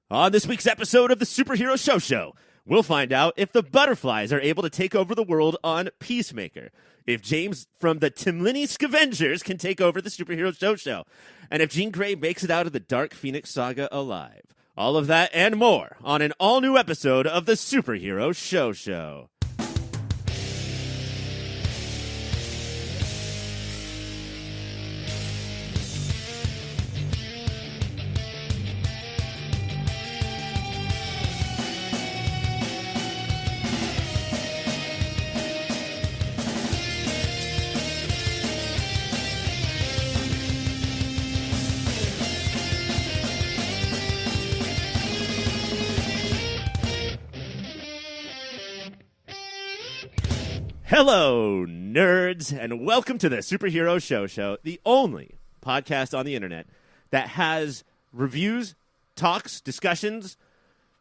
On this week's episode of the Superhero Show, we'll find out if the butterflies are able to take over the world on Peacemaker, if James from the Timeline Scavengers can take over the Superhero Show, and if Jean Grey makes it out of the Dark Phoenix Saga alive. All of that and more on an all-new episode of the Superhero Show. Hello, nerds, and welcome to the Superhero Show, the only podcast on the internet that has reviews, talks, discussions,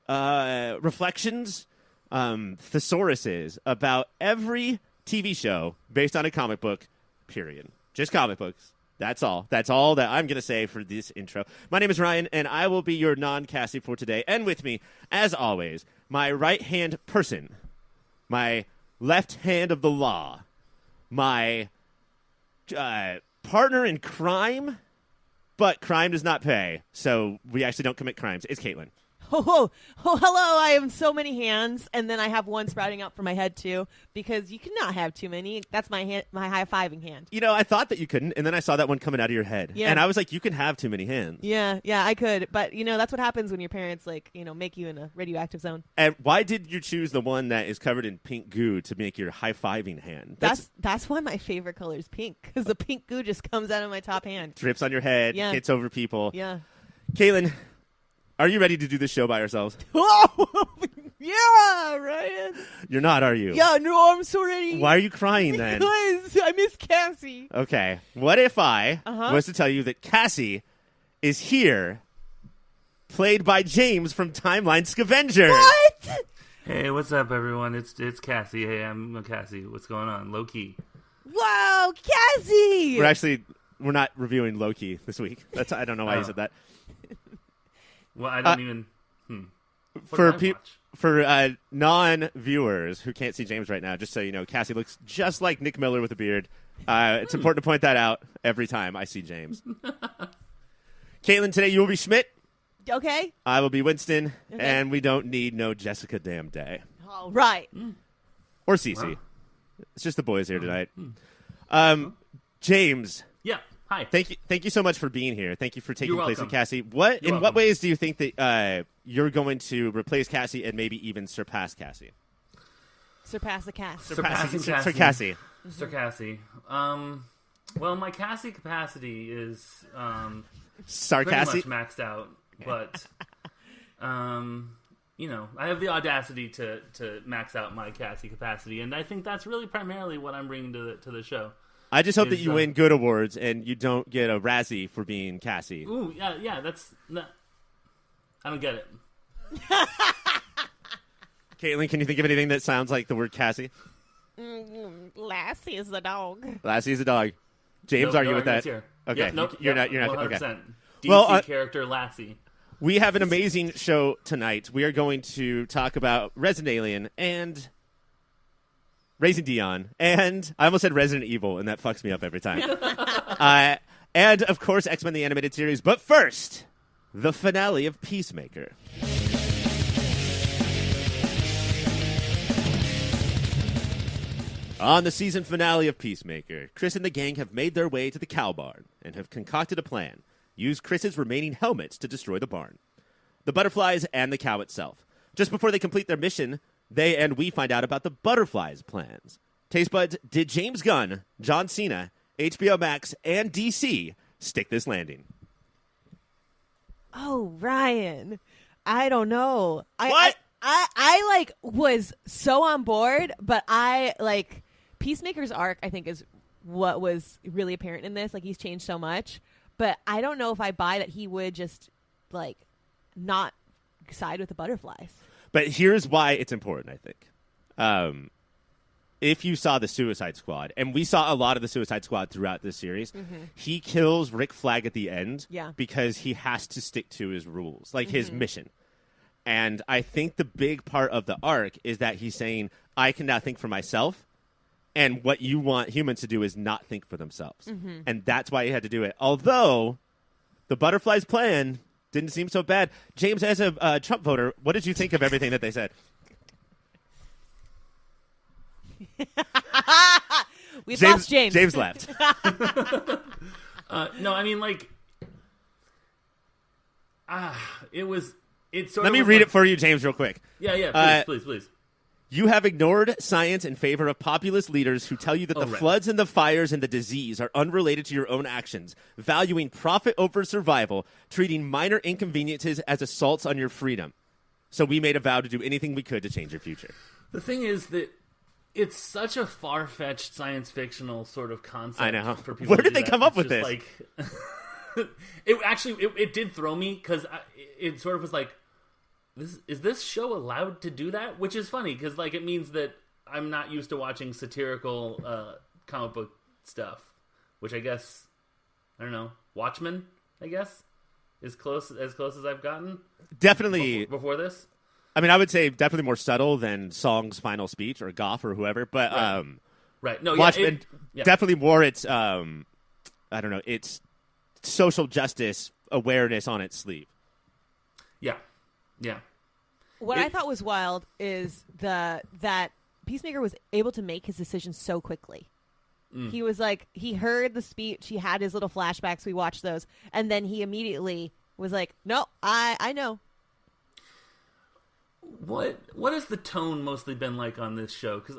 reflections, thesauruses about every TV show based on a comic book, period. Just comic books. That's all. That's all that I'm going to say for this intro. My name is Ryan, and I will be your non-Cassie for today. And with me, as always, my right-hand person, my left hand of the law, my partner in crime, but crime does not pay, so we actually don't commit crimes. It's Katelynn. Oh, hello. I have so many hands, and then I have one sprouting out from my head, too, because you cannot have too many. That's my hand, my high-fiving hand. You know, I thought that you couldn't, and then I saw that one coming out of your head. Yeah. And I was like, you can have too many hands. Yeah, I could. But, that's what happens when your parents, make you in a radioactive zone. And why did you choose the one that is covered in pink goo to make your high-fiving hand? That's why my favorite color is pink, because the pink goo just comes out of my top hand. Drips on your head, hits over people. Yeah. Katelynn, are you ready to do this show by ourselves? Oh, yeah, Ryan. You're not, are you? Yeah, no, I'm so ready. Why are you crying then? Because I miss Cassie. Okay. What if I was to tell you that Cassie is here, played by James from Timeline Scavengers? What? Hey, what's up, everyone? It's Cassie. Hey, I'm Cassie. What's going on? Low key. Wow, Cassie. We're not reviewing Loki this week. I don't know why you said that. Well, I don't even. For non-viewers who can't see James right now, just so you know, Cassie looks just like Nick Miller with a beard. It's important to point that out every time I see James. Katelynn, today you will be Schmidt. Okay. I will be Winston, and we don't need no Jessica Damn Day. All right. Or Cece. Wow. It's just the boys here tonight. James. Yeah. Hi. Thank you so much for being here. Thank you for taking place with Cassie. What ways do you think that you're going to replace Cassie and maybe even surpass Cassie? Surpass the cast. Surpassing Cassie. Sir Cassie. Well, my Cassie capacity is pretty much maxed out, but I have the audacity to max out my Cassie capacity, and I think that's really primarily what I'm bringing to the show. I just hope that you win good awards and you don't get a Razzie for being Cassie. Ooh, yeah, I don't get it. Katelynn, can you think of anything that sounds like the word Cassie? Lassie is the dog. Lassie is a dog. James, are you with that? Here. Okay, yep, nope, you're not. 100%. Okay. DC character Lassie. We have an amazing show tonight. We are going to talk about Resident Alien and Raising Dion, and I almost said Resident Evil, and that fucks me up every time. And, of course, X-Men the Animated Series. But first, the finale of Peacemaker. On the season finale of Peacemaker, Chris and the gang have made their way to the cow barn and have concocted a plan. Use Chris's remaining helmets to destroy the barn, the butterflies, and the cow itself. Just before they complete their mission, they and we find out about the butterflies' plans. Taste buds, did James Gunn, John Cena, HBO Max, and DC stick this landing? Oh, Ryan, I don't know. What? I was so on board, but Peacemaker's arc, I think, is what was really apparent in this. Like, he's changed so much, but I don't know if I buy that he would just not side with the butterflies. But here's why it's important, I think. If you saw the Suicide Squad, and we saw a lot of the Suicide Squad throughout this series, he kills Rick Flag at the end because he has to stick to his rules, his mission. And I think the big part of the arc is that he's saying, I can now think for myself, and what you want humans to do is not think for themselves. Mm-hmm. And that's why he had to do it. Although the Butterfly's plan didn't seem so bad. James, as a Trump voter, what did you think of everything that they said? We've lost James. James left. No, I mean, like, Let me read it for you, James, real quick. Yeah, please. You have ignored science in favor of populist leaders who tell you that the floods and the fires and the disease are unrelated to your own actions, valuing profit over survival, treating minor inconveniences as assaults on your freedom. So we made a vow to do anything we could to change your future. The thing is that it's such a far-fetched science fictional sort of concept. I know. For people Where did they come up with this? Like, it did throw me because it sort of was like, is this show allowed to do that? Which is funny because like it means that I'm not used to watching satirical comic book stuff, which I guess I don't know. Watchmen, I guess, is close as I've gotten. Definitely before this. I mean, I would say definitely more subtle than Song's final speech or Goff or whoever, but right. No, Watchmen definitely more. It's I don't know. It's social justice awareness on its sleeve. Yeah. What I thought was wild is that Peacemaker was able to make his decision so quickly. He was like, he heard the speech, he had his little flashbacks, we watched those, and then he immediately was like, no, I know. What has the tone mostly been like on this show? Because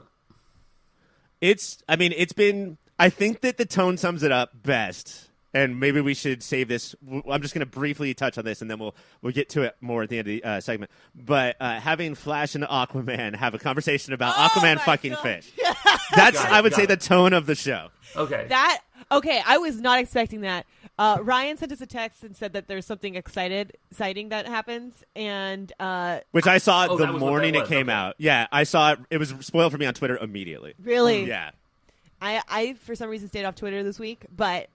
I think that the tone sums it up best. And maybe we should save this. I'm just going to briefly touch on this, and then we'll get to it more at the end of the segment. But having Flash and Aquaman have a conversation about Aquaman fucking fish. That's, I would say, the tone of the show. Okay. I was not expecting that. Ryan sent us a text and said that there's something exciting that happens. And which I saw the morning it came out. Yeah, I saw it. It was spoiled for me on Twitter immediately. Really? Yeah. I, for some reason, stayed off Twitter this week, but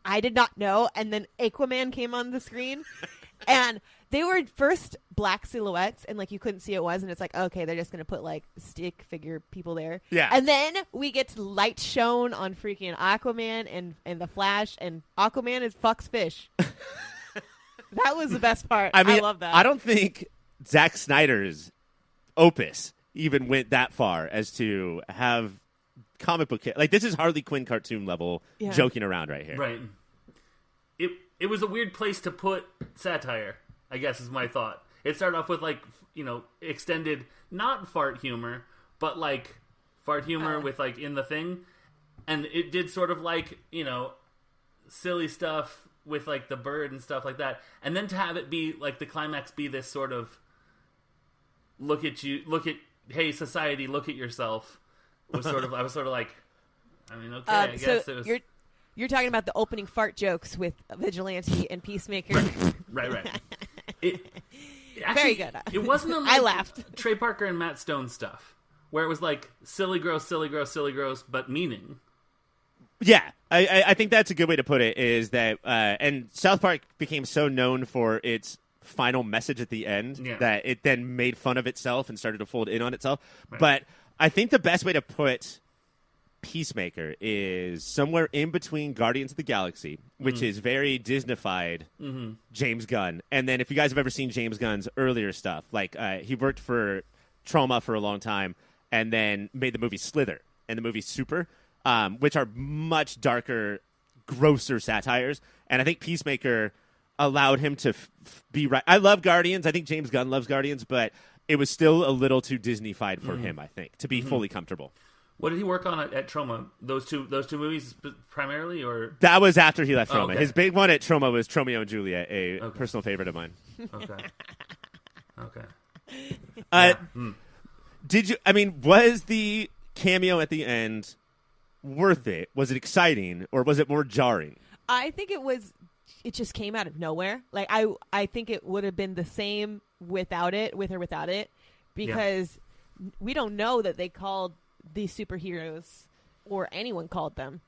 I did not know, and then Aquaman came on the screen, and they were first black silhouettes, and like you couldn't see what it was, and it's like, okay, they're just gonna put like stick figure people there, yeah. And then we get light shown on freaking Aquaman and the Flash, and Aquaman is fucks fish. That was the best part. I love that. I don't think Zack Snyder's opus even went that far as to have comic book like this is Harley Quinn cartoon level joking around right here. Right. It was a weird place to put satire, I guess is my thought. It started off with like, extended not fart humor, but like fart humor with like in the thing. And it did sort of like, silly stuff with like the bird and stuff like that. And then to have it be like the climax be this sort of hey society, look at yourself. I was sort of like, I mean, okay, I guess so it was. You're talking about the opening fart jokes with Vigilante and Peacemaker. Right. Actually, very good. It wasn't unlike I laughed. Trey Parker and Matt Stone stuff, where it was like silly, gross, but meaning. Yeah, I think that's a good way to put it. Is that and South Park became so known for its final message at the end that it then made fun of itself and started to fold in on itself, but. I think the best way to put Peacemaker is somewhere in between Guardians of the Galaxy, which is very Disney-fied James Gunn. And then if you guys have ever seen James Gunn's earlier stuff, like he worked for Trauma for a long time and then made the movie Slither and the movie Super, which are much darker, grosser satires. And I think Peacemaker allowed him to be right. I love Guardians. I think James Gunn loves Guardians, but it was still a little too Disney-fied for him, I think, to be fully comfortable. What did he work on at Troma? Those two movies primarily, or that was after he left Troma. Okay. His big one at Troma was Tromeo and Juliet, a personal favorite of mine. Okay. Did you? I mean, was the cameo at the end worth it? Was it exciting, or was it more jarring? I think it was. It just came out of nowhere. Like I think it would have been the same with or without it, because we don't know that they called these superheroes or anyone called them.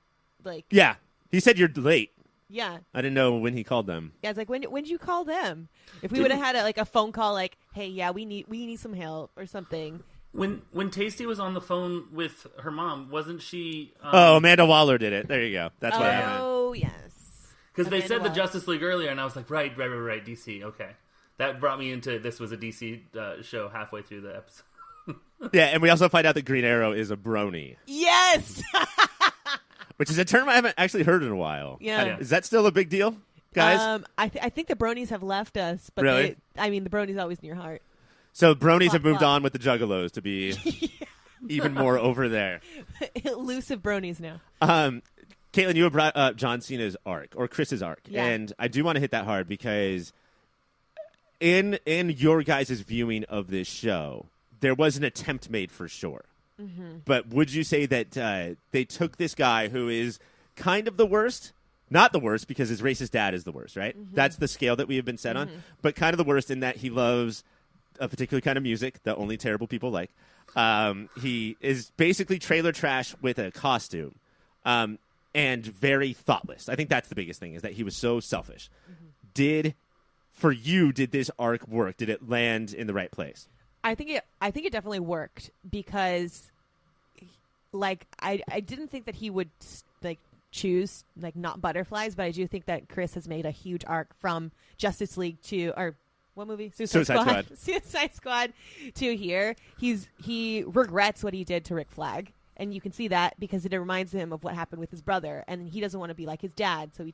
Like, yeah, he said you're late. Yeah. I didn't know when he called them. Yeah, it's like, when did you call them? If we would have had a phone call like, hey, yeah, we need some help or something. When Tasty was on the phone with her mom, wasn't she? Amanda Waller did it. There you go. That's what happened. Oh, yes. Because they Amanda said the Waller. Justice League earlier, and I was like, right, DC. Okay, that brought me into this was a DC show halfway through the episode. Yeah, and we also find out that Green Arrow is a brony. Yes! Which is a term I haven't actually heard in a while. Yeah. Is that still a big deal, guys? I think the bronies have left us, but Really? the bronies always in your heart. So bronies have Flop, moved flop. on with the Juggalos to be even more over there. Elusive bronies now. Katelynn, you brought up John Cena's arc, or Chris's arc. Yeah. And I do want to hit that hard because in your guys' viewing of this show, there was an attempt made for sure. Mm-hmm. But would you say that they took this guy who is kind of the worst? Not the worst, because his racist dad is the worst, right? Mm-hmm. That's the scale that we have been set on. But kind of the worst in that he loves a particular kind of music that only terrible people like. He is basically trailer trash with a costume. And very thoughtless. I think that's the biggest thing, is that he was so selfish. Mm-hmm. Did this arc work? Did it land in the right place? I think it definitely worked because, like, I didn't think that he would choose not butterflies, but I do think that Chris has made a huge arc from Justice League to what movie? Suicide Squad. Suicide Squad to here. He regrets what he did to Rick Flag. And you can see that because it reminds him of what happened with his brother, and he doesn't want to be like his dad, so he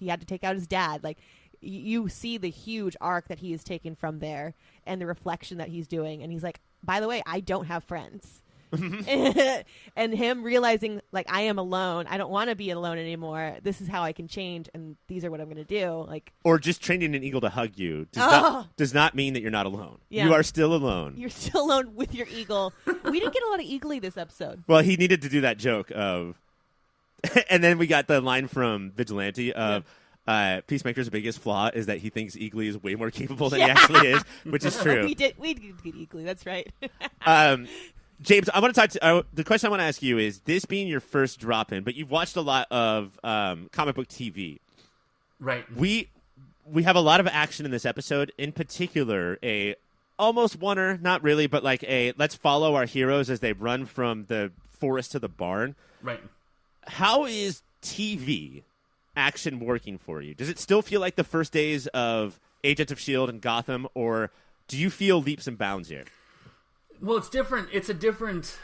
had to take out his dad. Like, you see the huge arc that he has taken from there, and the reflection that he's doing, and he's like, by the way, I don't have friends. And him realizing, like, I am alone. I don't want to be alone anymore. This is how I can change, and these are what I'm going to do. Like, or just training an eagle to hug you does not mean that you're not alone. Yeah. You are still alone. You're still alone with your eagle. We didn't get a lot of eagly this episode. Well, he needed to do that joke of, and then we got the line from Vigilante of, Peacemaker's biggest flaw is that he thinks Eagly is way more capable than he actually is, which is true. We did get Eagly. That's right. James, I want to talk to the question I want to ask you is, this being your first drop in, but you've watched a lot of comic book TV. Right. We have a lot of action in this episode. In particular, a almost oneer, not really, but like a let's follow our heroes as they run from the forest to the barn. Right. How is TV action working for you? Does it still feel like the first days of Agents of S.H.I.E.L.D. and Gotham, or do you feel leaps and bounds here? Well, it's different. It's a different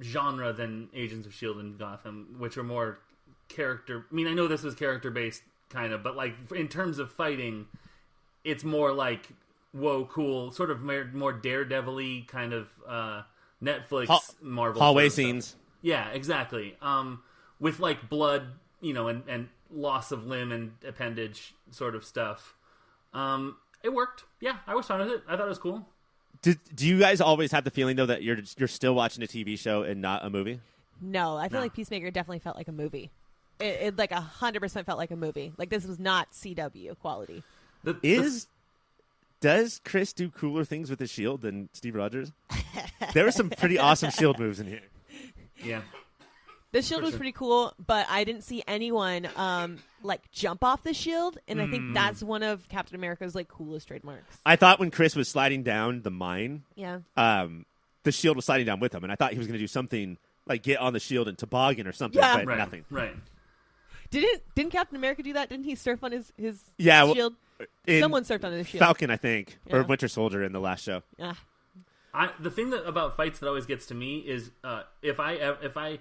genre than Agents of S.H.I.E.L.D. and Gotham, which are more character. I mean, I know this was character-based, kind of, but like in terms of fighting, it's more like, whoa, cool, sort of more Daredevil-y kind of Netflix Marvel hallway sort of scenes. Stuff. Yeah, exactly. With like blood, and loss of limb and appendage sort of stuff. It worked. Yeah, I was fine with it. I thought it was cool. Do you guys always have the feeling, though, that you're still watching a TV show and not a movie? No, I feel like Peacemaker definitely felt like a movie. It like 100% felt like a movie. Like, this was not CW quality. Does Chris do cooler things with his shield than Steve Rogers? There were some pretty awesome shield moves in here. Yeah. The shield was pretty cool, but I didn't see anyone jump off the shield, and I think that's one of Captain America's coolest trademarks. I thought when Chris was sliding down the mine, yeah, the shield was sliding down with him, and I thought he was going to do something like get on the shield and toboggan or something, but nothing. Right. Didn't Captain America do that? Didn't he surf on his shield? Someone surfed on his shield. Falcon, I think, or Winter Soldier in the last show. Yeah. The thing about fights that always gets to me is if I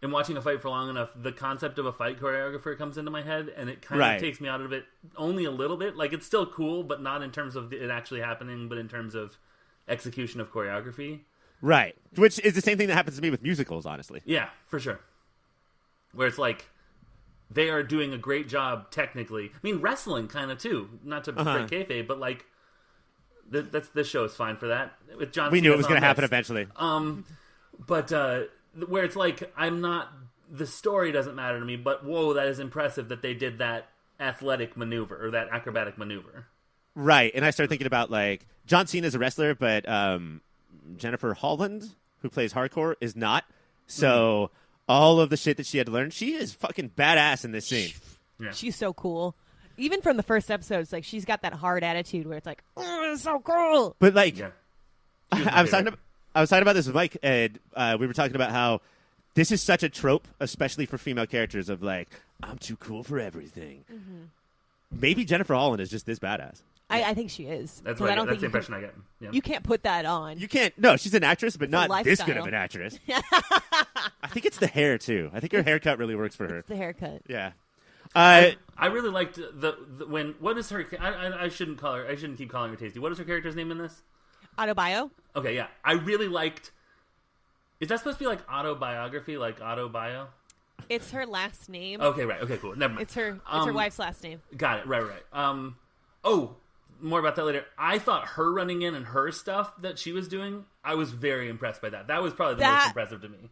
am watching a fight for long enough, the concept of a fight choreographer comes into my head, and it kind of takes me out of it only a little bit. Like, it's still cool, but not in terms of it actually happening, but in terms of execution of choreography. Right. Which is the same thing that happens to me with musicals, honestly. Yeah, for sure. Where it's like, they are doing a great job technically. I mean, wrestling kind of too. Not to break kayfabe, but like, this show is fine for that. With John we knew it was going to happen eventually. But where it's like, the story doesn't matter to me, but whoa, that is impressive that they did that athletic maneuver or that acrobatic maneuver. Right, and I started thinking about like John Cena is a wrestler, but Jennifer Holland, who plays hardcore, is not. So all of the shit that she had to learn. She is fucking badass in this scene. Yeah. She's so cool. Even from the first episode, it's like she's got that hard attitude where it's like, oh, it's so cool. But like, Yeah. I was talking about this with Mike, and we were talking about how this is such a trope, especially for female characters, of like, I'm too cool for everything. Maybe Jennifer Holland is just this badass. I think she is. That's But I don't that's think the you can- impression I get. Yeah. You can't put that on. You can't. No, she's an actress, but not this good of lifestyle. an actress. I think it's the hair too. I think her haircut really works for her. It's the haircut. Yeah. I really liked the when what is her? I shouldn't call her. I shouldn't keep calling her Tasty. What is her character's name in this? Autobio? Okay, yeah, I really liked. Is that supposed to be like autobiography, like autobio? It's her last name. Okay, right. Okay, cool. Never mind. It's her wife's last name. Got it. Right. Oh, more about that later. I thought her running in and her stuff that she was doing, I was very impressed by that. That was probably the most impressive to me.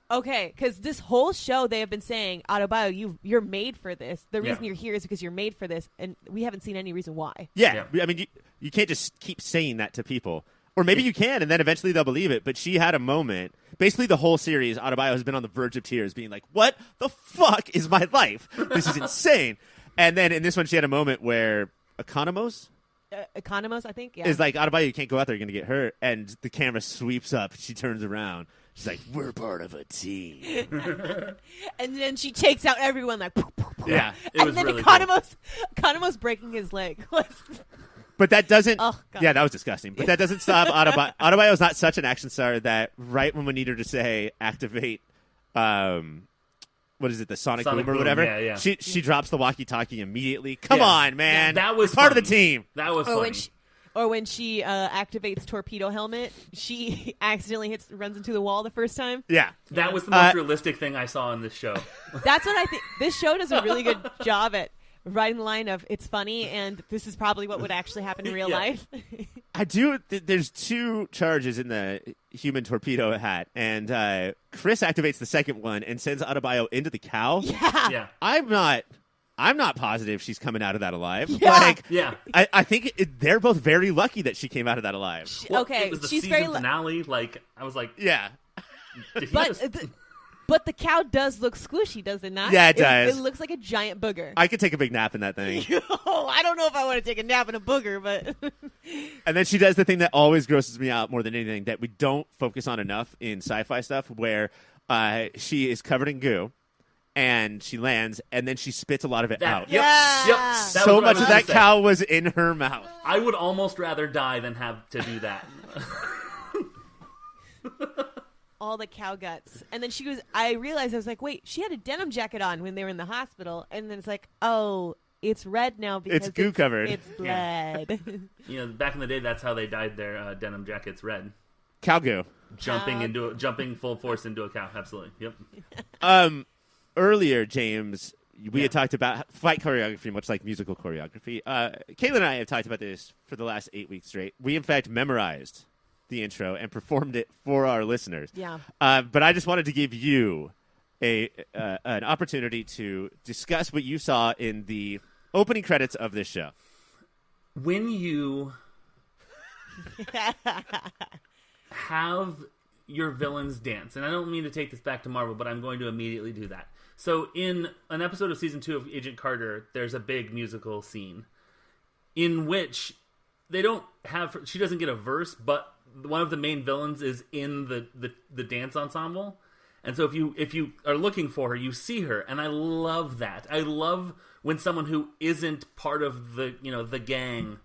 Okay, because this whole show they have been saying, Autobio, you're made for this. The reason you're here is because you're made for this, and we haven't seen any reason why. Yeah. I mean, you can't just keep saying that to people. Or maybe you can, and then eventually they'll believe it. But she had a moment. Basically, the whole series, Autobio has been on the verge of tears, being like, what the fuck is my life? This is insane. And then in this one, she had a moment where Economos Economos, I think, yeah. is like, Autobio, you can't go out there, you're going to get hurt. And the camera sweeps up. She turns around. She's like, we're part of a team. And then she takes out everyone like, poof, poof, poof. Yeah. It was and then really Economos breaking his leg. But that doesn't. Oh, God. Yeah, that was disgusting. But that doesn't stop Autobio. Autobio is not such an action star that right when we need her to say activate, what is it, the Sonic Boom or Boom, whatever? yeah. She drops the walkie-talkie immediately. Come Yeah. on, man. Yeah, that was part funny. of the team. That was Or funny. when she activates Torpedo Helmet, she accidentally runs into the wall the first time. Yeah. That was the most realistic thing I saw in this show. That's what I think. This show does a really good job at writing the line of it's funny and this is probably what would actually happen in real Yeah. life. I do. There's two charges in the human torpedo hat, and Chris activates the second one and sends Autobio into the cow. Yeah. I'm not positive she's coming out of that alive. Yeah. Like, Yeah. I think they're both very lucky that she came out of that alive. Well, Okay, it was the she's season very finale. Like, I was like, Yeah. did he But just- but the cow does look squishy, does it not? Yeah, it does. It looks like a giant booger. I could take a big nap in that thing. I don't know if I want to take a nap in a booger, but And then she does the thing that always grosses me out more than anything that we don't focus on enough in sci-fi stuff, where she is covered in goo, and she lands, and then she spits a lot of it that, out. Yep. Yeah. Yep. That So was what I much was of gonna that say. cow was in her mouth. I would almost rather die than have to do that. all the cow guts. And then I realized, I was like, wait, she had a denim jacket on when they were in the hospital. And then it's like, oh, it's red now because It's goo covered. It's blood. You know, back in the day, that's how they dyed their denim jackets red. Cow goo. Jumping full force into a cow. Absolutely. Yep. Earlier, James, we had talked about fight choreography, much like musical choreography. Katelynn and I have talked about this for the last 8 weeks straight. We, in fact, memorized the intro and performed it for our listeners. Yeah. But I just wanted to give you an opportunity to discuss what you saw in the opening credits of this show. When you have your villains dance, and I don't mean to take this back to Marvel, but I'm going to immediately do that. So in an episode of season 2 of Agent Carter, there's a big musical scene in which she doesn't get a verse, but one of the main villains is in the dance ensemble. And so if you are looking for her, you see her, and I love that. I love when someone who isn't part of the gang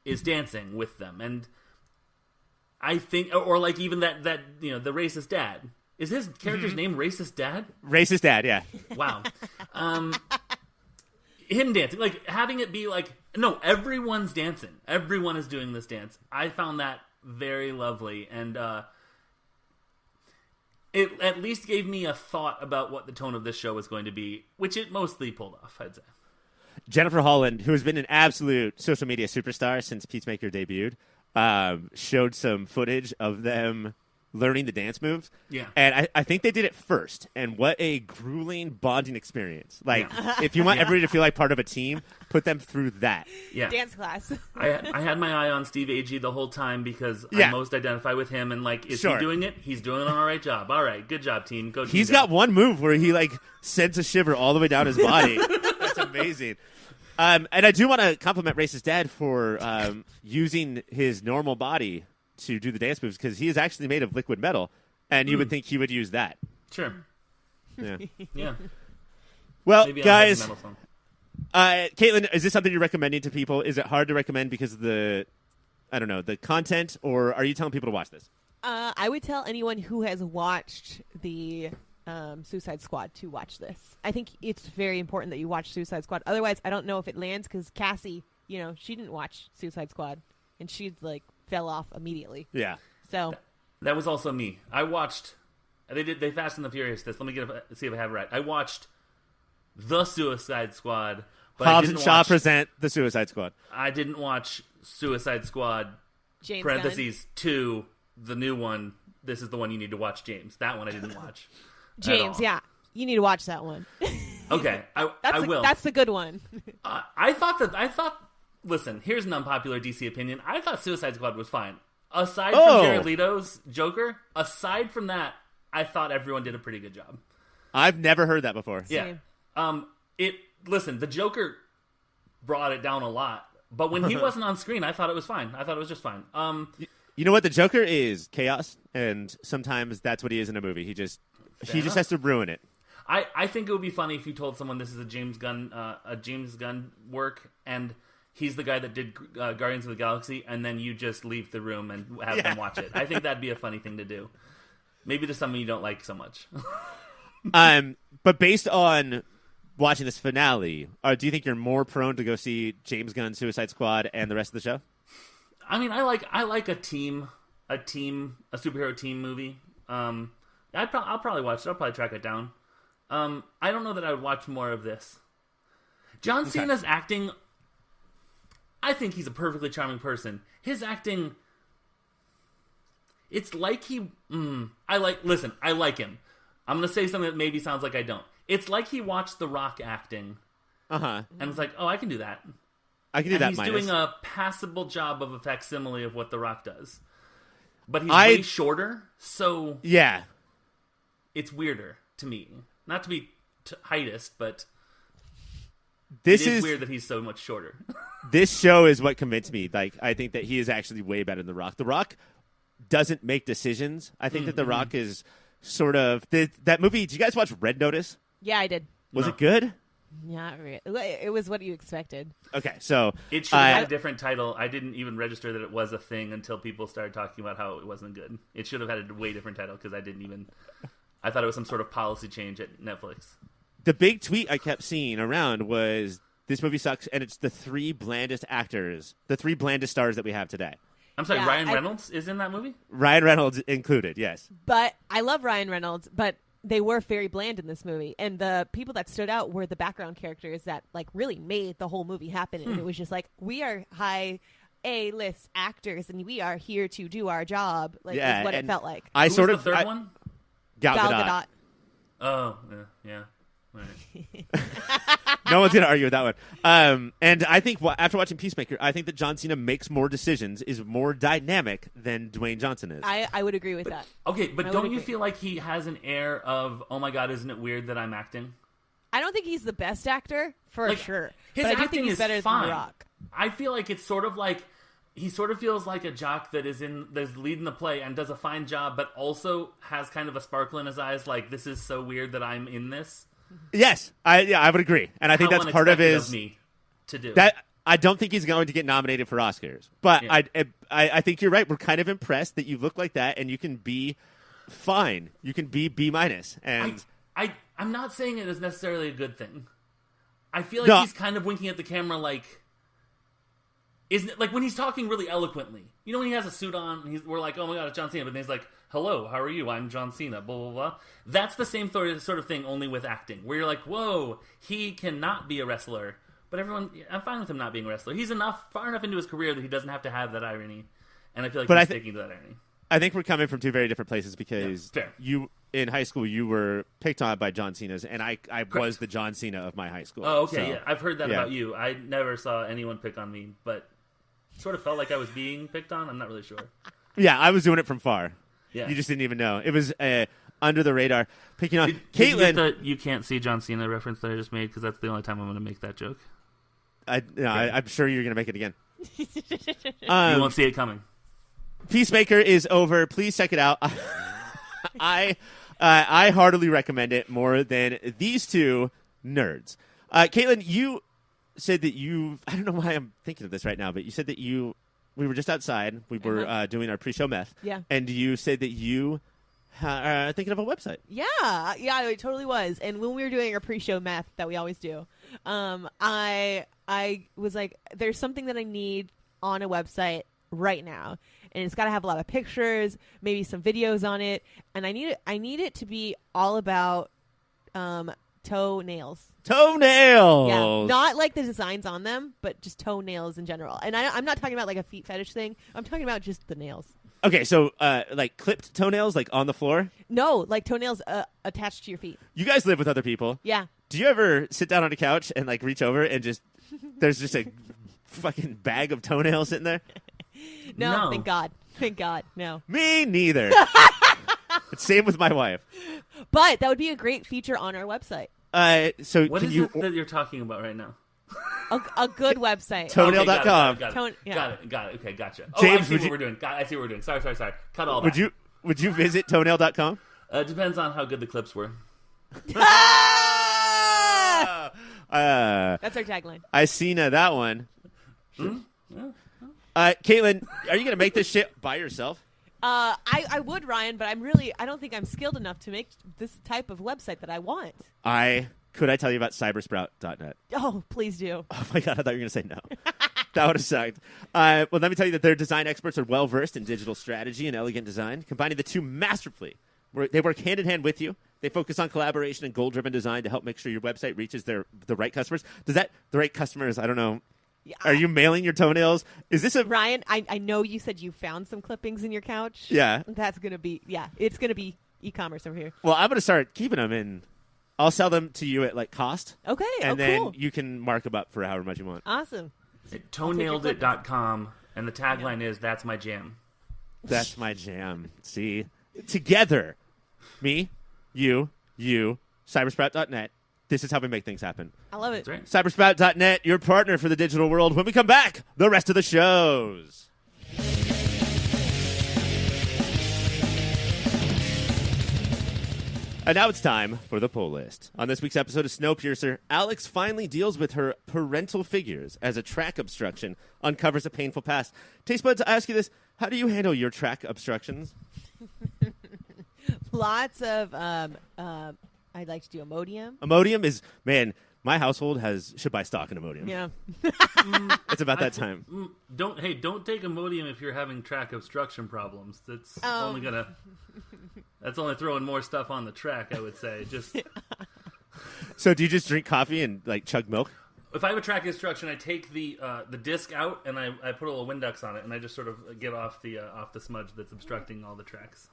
is dancing with them. And I think, or like even that the racist dad. Is his character's name Racist Dad? Racist dad, yeah. Wow. Him dancing, like having it be like, no, everyone's dancing. Everyone is doing this dance. I found that very lovely, and it at least gave me a thought about what the tone of this show was going to be, which it mostly pulled off, I'd say. Jennifer Holland, who has been an absolute social media superstar since Peacemaker debuted, showed some footage of them learning the dance moves. Yeah. And I think they did it first. And what a grueling bonding experience. Like, if you want everybody to feel like part of a team, put them through that. Yeah. Dance class. I had my eye on Steve Agee the whole time because I most identify with him. And, like, is he doing it? He's doing an all right job. All right. Good job, team. Go team. He's got one move where he, like, sends a shiver all the way down his body. That's amazing. And I do want to compliment Race's dad for using his normal body to do the dance moves because he is actually made of liquid metal, and you would think he would use that. Sure. Yeah. Yeah. Well, Maybe guys, Katelynn, is this something you're recommending to people? Is it hard to recommend because of the content, or are you telling people to watch this? I would tell anyone who has watched the Suicide Squad to watch this. I think it's very important that you watch Suicide Squad. Otherwise, I don't know if it lands because Cassie, she didn't watch Suicide Squad, and she fell off immediately. Yeah. So that was also me. I watched. They Fast and the Furious this. Let me see if I have it right. I watched the Suicide Squad. But Hobbs and Shaw present the Suicide Squad. I didn't watch Suicide Squad. James parentheses Gunn. 2, the new one. This is the one you need to watch, James. That one I didn't watch. James, yeah, you need to watch that one. Okay, I will. That's the good one. I thought. Listen, here's an unpopular DC opinion. I thought Suicide Squad was fine. Aside from Jared Leto's Joker, aside from that, I thought everyone did a pretty good job. I've never heard that before. Yeah. Listen, the Joker brought it down a lot, but when he wasn't on screen, I thought it was fine. I thought it was just fine. You know what? The Joker is chaos, and sometimes that's what he is in a movie. He just has to ruin it. I think it would be funny if you told someone this is a James Gunn work, and he's the guy that did Guardians of the Galaxy, and then you just leave the room and have them watch it. I think that'd be a funny thing to do. Maybe to someone you don't like so much. But based on watching this finale, do you think you're more prone to go see James Gunn's Suicide Squad and the rest of the show? I mean, I like a superhero team movie. I'll probably watch it. I'll probably track it down. I don't know that I would watch more of this. John Cena's acting, I think he's a perfectly charming person. His acting, it's like I like him. I'm going to say something that maybe sounds like I don't. It's like he watched The Rock acting. And it's like, oh, I can do that. I can do that. He's doing a passable job of a facsimile of what The Rock does. But he's way shorter, so yeah, it's weirder to me. Not to be heightist, but this is weird that he's so much shorter. This show is what convinced me. Like, I think that he is actually way better than The Rock. The Rock doesn't make decisions. I think that The Rock is sort of that movie. Did you guys watch Red Notice? Yeah, I did. Was it good? Not really. It was what you expected. Okay, so it should have had a different title. I didn't even register that it was a thing until people started talking about how it wasn't good. It should have had a way different title because I thought it was some sort of policy change at Netflix. The big tweet I kept seeing around was, this movie sucks, and it's the three blandest actors, the three blandest stars that we have today. I'm sorry, Ryan Reynolds is in that movie? Ryan Reynolds included, yes. But I love Ryan Reynolds, but they were very bland in this movie. And the people that stood out were the background characters that really made the whole movie happen. And it was just like, we are high A-list actors, and we are here to do our job. Is what it felt like. Who was the third one? Gal Gadot. Oh, yeah. Right. No one's going to argue with that one. And I think after watching Peacemaker, I think that John Cena makes more decisions, is more dynamic than Dwayne Johnson is. I would agree with that. Okay, but don't you feel like he has an air of, oh my God, isn't it weird that I'm acting? I don't think he's the best actor, for sure. His but I do acting think he's is better fine. than The Rock. I feel like it's sort of like, he sort of feels like a jock that's leading the play and does a fine job, but also has kind of a sparkle in his eyes, like, this is so weird that I'm in this. Yes, I would agree, and I think that's part of his. Me to do that. I don't think he's going to get nominated for Oscars, but yeah. I think you're right. We're kind of impressed that you look like that, and you can be fine. You can be B-, and I'm not saying it is necessarily a good thing. I feel like he's kind of winking at the camera, like, isn't it like when he's talking really eloquently? You know, when he has a suit on, we're like, oh my God, it's John Cena, but then he's like, hello, how are you? I'm John Cena, blah, blah, blah. That's the same sort of thing, only with acting, where you're like, whoa, he cannot be a wrestler. But I'm fine with him not being a wrestler. He's far enough into his career that he doesn't have to have that irony. And I feel like he's sticking to that irony. I think we're coming from two very different places because fair. you in high school you were picked on by John Cena's, and I was the John Cena of my high school. Oh, okay, So, yeah. I've heard that yeah. about you. I never saw anyone pick on me, but sort of felt like I was being picked on. I'm not really sure. Yeah, I was doing it from far. Yeah. You just didn't even know. It was under the radar. Picking on Did you Katelynn. get the you can't see John Cena reference that I just made? Because that's the only time I'm going to make that joke. I'm sure you're going to make it again. You won't see it coming. Peacemaker is over. Please check it out. I heartily recommend it more than these two nerds. Katelynn, you said that I don't know why I'm thinking of this right now, but you said that we were just outside. We were doing our pre-show meth. Yeah. And you said that you are thinking of a website. Yeah, it totally was. And when we were doing our pre-show math that we always do, I was like, there's something that I need on a website right now, and it's got to have a lot of pictures, maybe some videos on it, and I need it to be all about toenails. Toenails. Yeah, not like the designs on them, but just toenails in general. And I'm not talking about like a feet fetish thing. I'm talking about just the nails. Okay, so like clipped toenails, like on the floor. No, like toenails attached to your feet. You guys live with other people. Yeah. Do you ever sit down on a couch and like reach over and just there's just a fucking bag of toenails sitting there? No, No. Thank God. No. Me neither. Same with my wife. But that would be a great feature on our website. So What can is you it that you're talking about right now? A good website. Toenail.com. Got it. Yeah. Got it. Okay, gotcha. James, I see would what you- we're doing. I see what we're doing. Sorry. Cut all that. Would you visit toenail.com? Depends on how good the clips were. That's our tagline. I seen that one. Yeah. Katelynn, are you gonna make this shit by yourself? I would, Ryan, but I don't think I'm skilled enough to make this type of website that I want. Could I tell you about cybersprout.net? Oh, please do. Oh my god, I thought you were gonna say no. That would have sucked. Well, let me tell you that their design experts are well versed in digital strategy and elegant design, combining the two masterfully. They work hand in hand with you. They focus on collaboration and goal-driven design to help make sure your website reaches the right customers. The right customers? I don't know. Yeah. Are you mailing your toenails? Is this a Ryan, I know you said you found some clippings in your couch. Yeah. That's going to be, it's going to be e-commerce over here. Well, I'm going to start keeping them in. I'll sell them to you at like cost. Okay. And then cool. you can mark them up for however much you want. Awesome. Toenailed.com, and the tagline is "That's my jam." That's my jam. See? Together. Me, you, cybersprout.net. This is how we make things happen. I love it. That's right. Cybersprout.net, your partner for the digital world. When we come back, the rest of the shows. And now it's time for the pull list. On this week's episode of Snowpiercer, Alex finally deals with her parental figures as a track obstruction uncovers a painful past. Taste buds, I ask you this. How do you handle your track obstructions? Lots of, I'd like to do Imodium. Imodium is, man, my household should buy stock in Imodium. Yeah. It's about that time. Don't take Imodium if you're having track obstruction problems. That's only throwing more stuff on the track, I would say. Just So do you just drink coffee and like chug milk? if I have a track obstruction, I take the disc out and I put a little Windex on it and I just sort of get off the smudge that's obstructing all the tracks.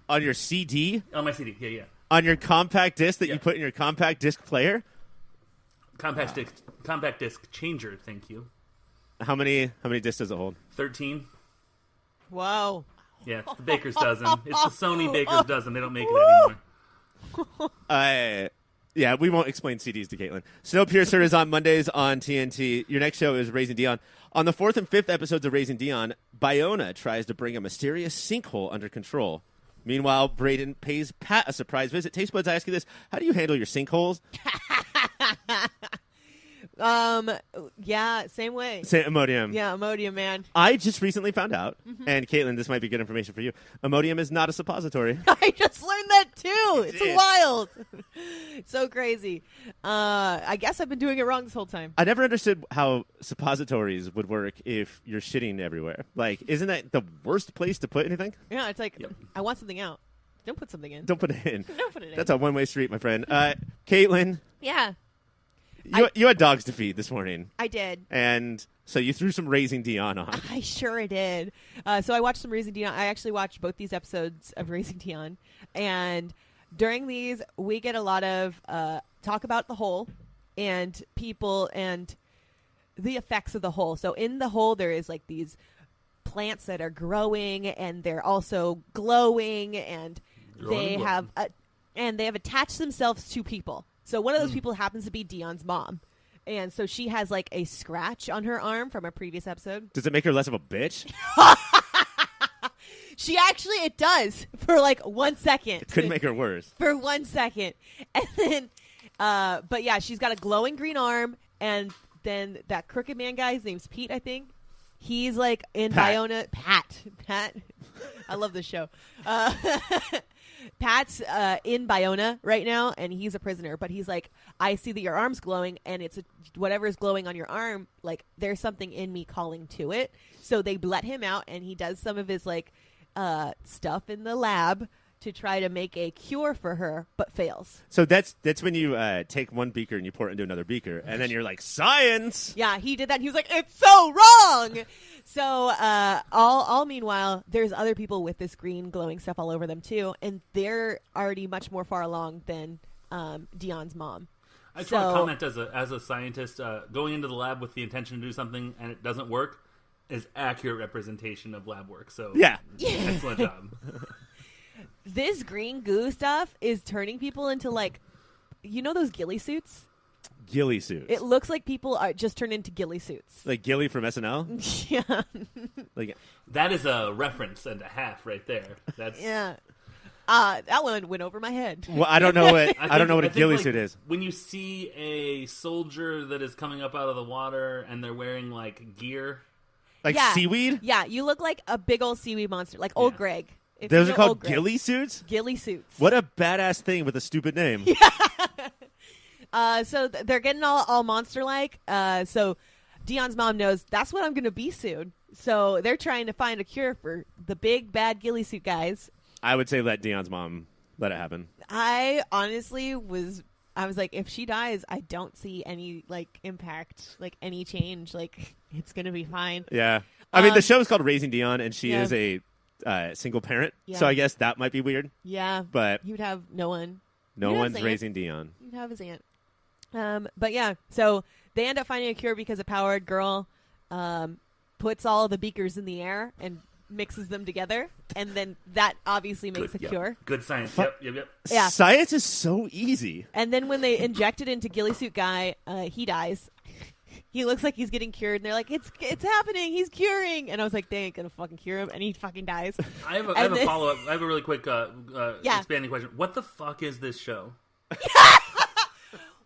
On your CD? On my CD, yeah. On your compact disc that you Yeah. put in your compact disc player? Compact disc changer, thank you. How many discs does it hold? 13. Whoa. Yeah, it's the Baker's dozen. It's the Sony Baker's dozen. They don't make it anymore. Yeah, we won't explain CDs to Katelynn. Snowpiercer is on Mondays on TNT. Your next show is Raising Dion. On the 4th and 5th episodes of Raising Dion, Bayona tries to bring a mysterious sinkhole under control. Meanwhile, Braden pays Pat a surprise visit. Taste buds, I ask you this. How do you handle your sinkholes? Yeah, same way. Imodium. Yeah, Imodium, man. I just recently found out, and Katelynn, this might be good information for you. Imodium is not a suppository. I just learned that too. It's did. wild. So crazy. I guess I've been doing it wrong this whole time. I never understood how suppositories would work if you're shitting everywhere. Like, isn't that the worst place to put anything? Yeah, it's like, Yep. I want something out. Don't put something in. Don't put it in. Don't put it in. That's a one-way street, my friend. Katelynn, Yeah. You had dogs to feed this morning. I did. And so you threw some Raising Dion on. I sure did. So I watched some Raising Dion. I actually watched both these episodes of Raising Dion. And during these, we get a lot of talk about the hole and people and the effects of the hole. So in the hole, there is like these plants that are growing and they're also glowing and they have attached themselves to people. So one of those people happens to be Dion's mom. And so she has like a scratch on her arm from a previous episode. Does it make her less of a bitch? It does for like 1 second. It could make her worse. For 1 second. And then, but yeah, she's got a glowing green arm. And then that Crooked Man guy, his name's Pete, I think. He's like in Biona. Pat. I love this show. Pat's in Biona right now, and he's a prisoner. But he's like, I see that your arm's glowing, and it's whatever is glowing on your arm. Like, there's something in me calling to it. So they let him out, and he does some of his like stuff in the lab to try to make a cure for her, but fails. So that's when you take one beaker and you pour it into another beaker, and then you're like, science! Yeah, he did that, and he was like, it's so wrong! So all meanwhile, there's other people with this green glowing stuff all over them, too, and they're already much more far along than Dion's mom. I just want to comment as a scientist, going into the lab with the intention to do something and it doesn't work is accurate representation of lab work. So yeah. Excellent job. This green goo stuff is turning people into, like, you know those ghillie suits? Ghillie suits. It looks like people are just turned into ghillie suits. Like Gilly from SNL? Yeah. Like that is a reference and a half right there. That's yeah. That one went over my head. Well, I don't know what a ghillie suit is. When you see a soldier that is coming up out of the water and they're wearing like gear, like seaweed. Yeah, you look like a big old seaweed monster, like Old Greg. If those you are know called ghillie suits. Ghillie suits. What a badass thing with a stupid name. So they're getting all monster-like. So Dion's mom knows that's what I'm going to be soon. So they're trying to find a cure for the big bad ghillie suit guys. I would say let Dion's mom let it happen. I honestly was like, if she dies, I don't see any like impact, like any change. Like it's going to be fine. Yeah. I mean, the show is called Raising Dion, and she is a single parent. Yeah. So I guess that might be weird. Yeah. But you'd have no one. No one's raising Dion. You'd have his aunt. But yeah, so they end up finding a cure because a powered girl puts all the beakers in the air and mixes them together, and then that obviously makes a cure. Good science. Yep. Yeah. Science is so easy. And then when they inject it into ghillie suit guy, he dies. He looks like he's getting cured, and they're like, "It's happening. He's curing." And I was like, "They ain't gonna fucking cure him," and he fucking dies. I have a follow up. I have a really quick expanding question. What the fuck is this show?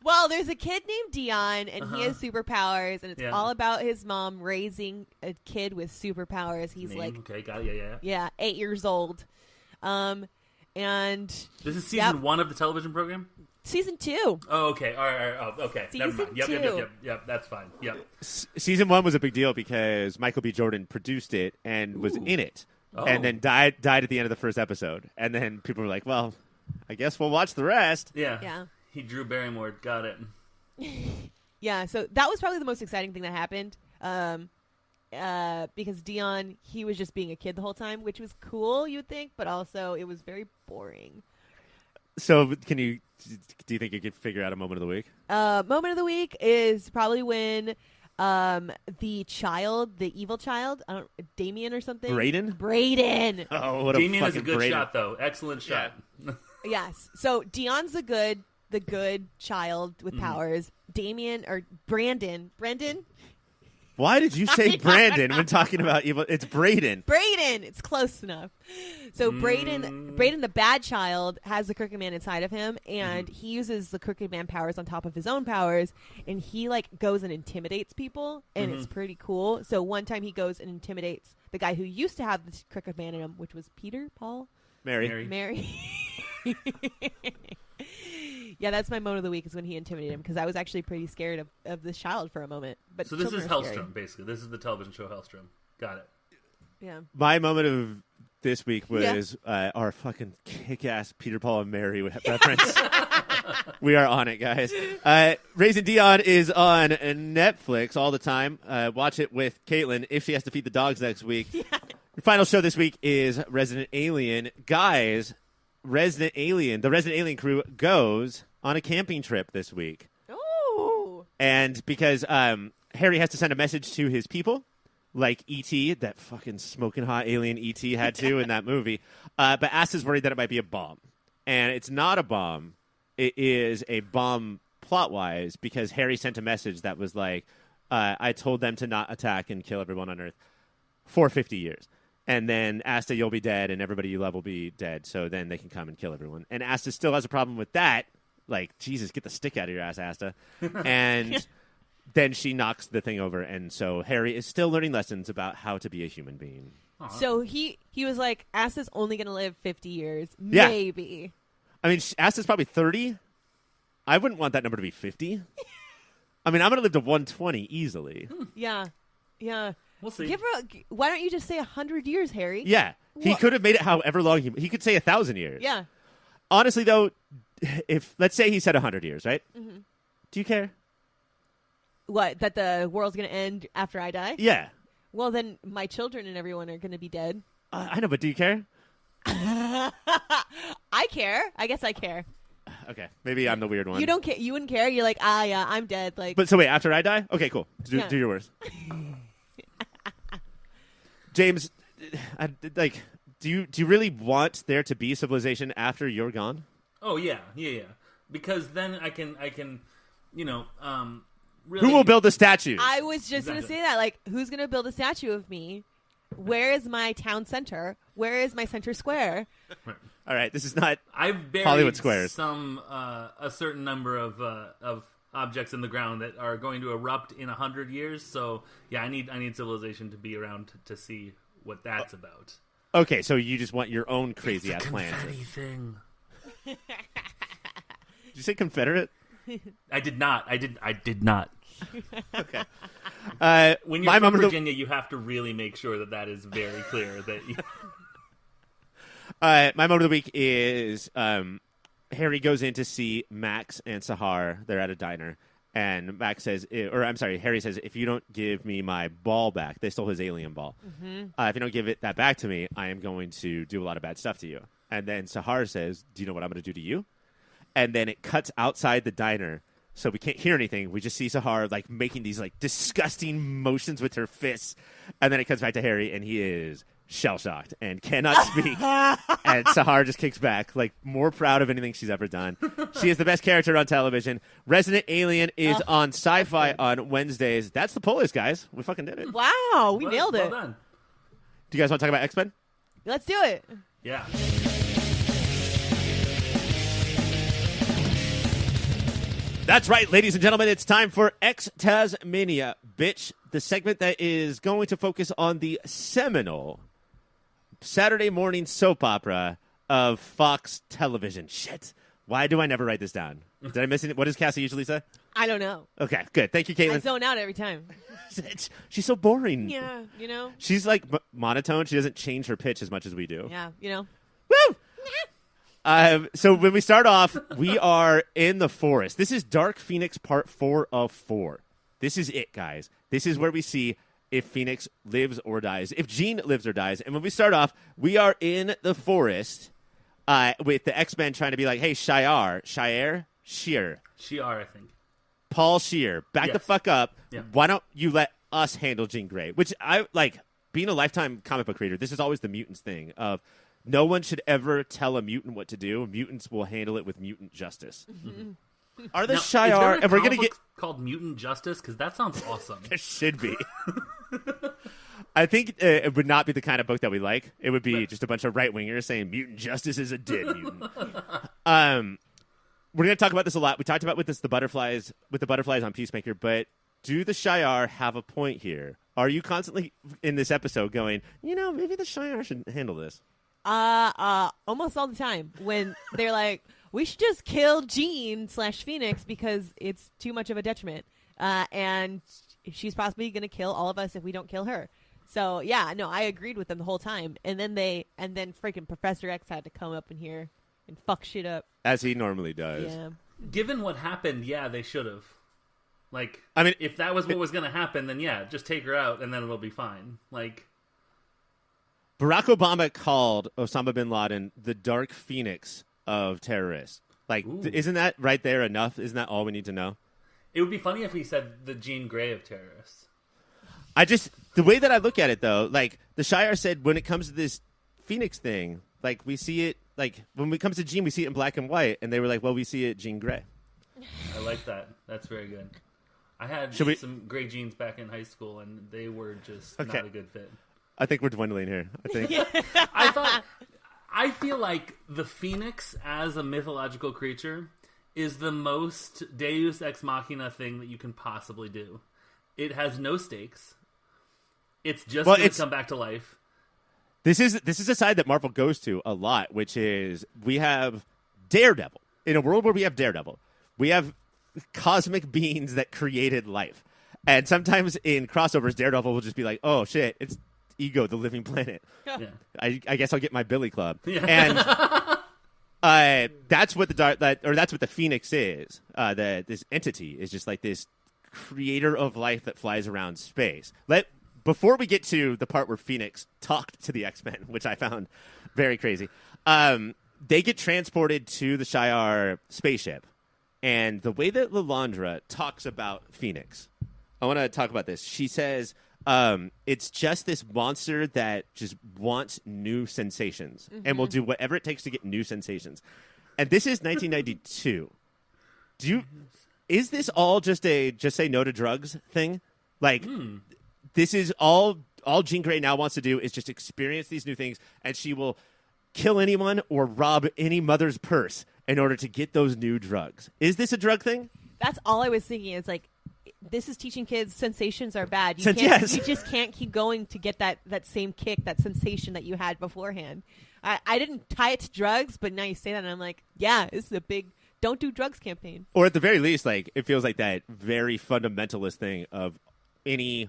Well, there's a kid named Dion, and he has superpowers, and it's all about his mom raising a kid with superpowers. He's okay, got it, yeah, 8 years old, and this is season 1 of the television program. Season 2. Oh, okay, all right. Oh, okay, season never mind. Yep. That's fine. Yep. Season 1 was a big deal because Michael B. Jordan produced it and was in it, and then died at the end of the first episode, and then people were like, "Well, I guess we'll watch the rest." Yeah. He Drew Barrymore. Got it. Yeah, so that was probably the most exciting thing that happened. Because Dion, he was just being a kid the whole time, which was cool, you'd think, but also it was very boring. So, do you think you could figure out a moment of the week? Moment of the week is probably when the evil child, Damien or something. Braden. Oh, what Damien a is a good Braden. shot, though. Excellent shot. Yeah. Yes. So Dion's the good child with powers. Damien or Brendan. Why did you say Brandon when talking about evil? It's Braden. It's close enough. So Braden, the bad child, has the Crooked Man inside of him, and he uses the Crooked Man powers on top of his own powers, and he like goes and intimidates people, and it's pretty cool. So one time he goes and intimidates the guy who used to have the Crooked Man in him, which was Mary. Yeah, that's my moment of the week is when he intimidated him, because I was actually pretty scared of this child for a moment. But so this is Hellstrom, basically. This is the television show Hellstrom. Got it. Yeah. My moment of this week was our fucking kick-ass Peter, Paul, and Mary reference. We are on it, guys. Raising Dion is on Netflix all the time. Watch it with Katelynn if she has to feed the dogs next week. Yeah. The final show this week is Resident Alien. Guys, the Resident Alien crew goes on a camping trip this week. Oh. And because Harry has to send a message to his people, like E.T., that fucking smoking hot alien E.T. had to in that movie. But Asta's worried that it might be a bomb. And it's not a bomb. It is a bomb plot-wise because Harry sent a message that was like, I told them to not attack and kill everyone on Earth for 50 years. And then Asta, you'll be dead, and everybody you love will be dead, so then they can come and kill everyone. And Asta still has a problem with that. Like, Jesus, get the stick out of your ass, Asta. And then she knocks the thing over, and so Harry is still learning lessons about how to be a human being. Aww. So he was like, Asta's only going to live 50 years. Yeah. Maybe. I mean, Asta's probably 30. I wouldn't want that number to be 50. I mean, I'm going to live to 120 easily. Yeah. Yeah. We'll see. Why don't you just say 100 years, Harry? Yeah. He could have made it however long he could say 1,000 years. Yeah. Honestly, though, if let's say he said 100 years, right? Mm-hmm. Do you care? What? That the world's going to end after I die? Yeah. Well, then my children and everyone are going to be dead. I know, but do you care? I care. I guess I care. Okay, maybe I'm the weird one. You don't care. You wouldn't care. You're like, yeah, I'm dead. Like, But so wait, after I die? Okay, cool. Do your worst. James, do you really want there to be civilization after you're gone? Oh yeah. Because then I can, really. Who will build the statues? I was just going to say that. Like, who's going to build a statue of me? Where is my town center? Where is my center square? All right, this is not I've buried Hollywood Squares. a certain number of objects in the ground that are going to erupt in 100 years. So yeah, I need civilization to be around to see what that's about. Okay, so you just want your own crazy ass plans. Confetti thing. Did you say Confederate? I did not. I did not. Okay. When you're from Virginia, you have to really make sure that is very clear. That you... My moment of the week is Harry goes in to see Max and Sahar. They're at a diner, and Harry says, if you don't give me my ball back, they stole his alien ball. Mm-hmm. If you don't give that back to me, I am going to do a lot of bad stuff to you. And then Sahar says, do you know what I'm going to do to you? And then it cuts outside the diner, so we can't hear anything. We just see Sahar like making these like disgusting motions with her fists, and then it cuts back to Harry, and he is shell-shocked and cannot speak. And Sahar just kicks back, like more proud of anything she's ever done. She is the best character on television. Resident Alien is on Sci-Fi on Wednesdays. That's the poll list, guys. We fucking did it. Wow, we nailed it. Well done. Do you guys want to talk about X-Men? Let's do it. Yeah. That's right, ladies and gentlemen. It's time for X-TAZmania, bitch. The segment that is going to focus on the seminal Saturday morning soap opera of Fox Television. Shit. Why do I never write this down? Did I miss it? What does Cassie usually say? I don't know. Okay, good. Thank you, Katelynn. I zone out every time. She's so boring. Yeah, you know? She's like monotone. She doesn't change her pitch as much as we do. Yeah, you know? Woo! So when we start off, we are in the forest. This is Dark Phoenix Part 4 of 4. This is it, guys. This is where we see if Phoenix lives or dies, if Jean lives or dies. And when we start off, we are in the forest with the X-Men trying to be like, hey, Shear, I think. Paul Scheer, back the fuck up. Yeah. Why don't you let us handle Jean Grey? Which I like, being a lifetime comic book reader, this is always the mutants thing of no one should ever tell a mutant what to do. Mutants will handle it with mutant justice. Mm-hmm. Are the Shi'ar, and we're going to get called Mutant Justice? Because that sounds awesome. There should be. I think it would not be the kind of book that we like. It would be just a bunch of right-wingers saying Mutant Justice is a dead mutant. We're going to talk about this a lot. We talked about the butterflies on Peacemaker, but do the Shi'ar have a point here? Are you constantly in this episode going, maybe the Shi'ar should handle this? Almost all the time when they're like, we should just kill Jean/Phoenix because it's too much of a detriment. And she's possibly going to kill all of us if we don't kill her. So yeah, no, I agreed with them the whole time, and then freaking Professor X had to come up in here and fuck shit up, as he normally does. Yeah. Given what happened, yeah, they should have. Like, I mean, if that was what was going to happen, then yeah, just take her out and then it'll be fine. Like, Barack Obama called Osama bin Laden the Dark Phoenix of terrorists. Like, isn't that right there enough? Isn't that all we need to know? It would be funny if he said the Jean Grey of terrorists. The way that I look at it, though, like, the Shire said when it comes to this Phoenix thing, like, we see it, like, when it comes to Jean, we see it in black and white, and they were like, well, we see it Jean Grey. I like that. That's very good. I had some gray jeans back in high school, and they were just not a good fit. I think we're dwindling here. I think. I feel like the Phoenix as a mythological creature is the most Deus Ex Machina thing that you can possibly do. It has no stakes. It's just going to come back to life. This is a side that Marvel goes to a lot, which is we have Daredevil. In a world where we have Daredevil, we have cosmic beings that created life. And sometimes in crossovers, Daredevil will just be like, oh, shit, it's Ego, the living planet. Yeah. I guess I'll get my Billy Club. Yeah. And that's what that's what the Phoenix is. This entity is just like this creator of life that flies around space. Before we get to the part where Phoenix talked to the X-Men, which I found very crazy, they get transported to the Shi'ar spaceship. And the way that Lilandra talks about Phoenix, I want to talk about this. She says it's just this monster that just wants new sensations and will do whatever it takes to get new sensations. And this is 1992. Is this all just a just say no to drugs thing? Like, this is all Jean Grey now wants to do is just experience these new things, and she will kill anyone or rob any mother's purse in order to get those new drugs. Is this a drug thing? That's all I was thinking. It's like, this is teaching kids sensations are bad. You just can't keep going to get that same kick, that sensation that you had beforehand. I didn't tie it to drugs, but now you say that, and I'm like, yeah, this is a big don't do drugs campaign. Or at the very least, like, it feels like that very fundamentalist thing of any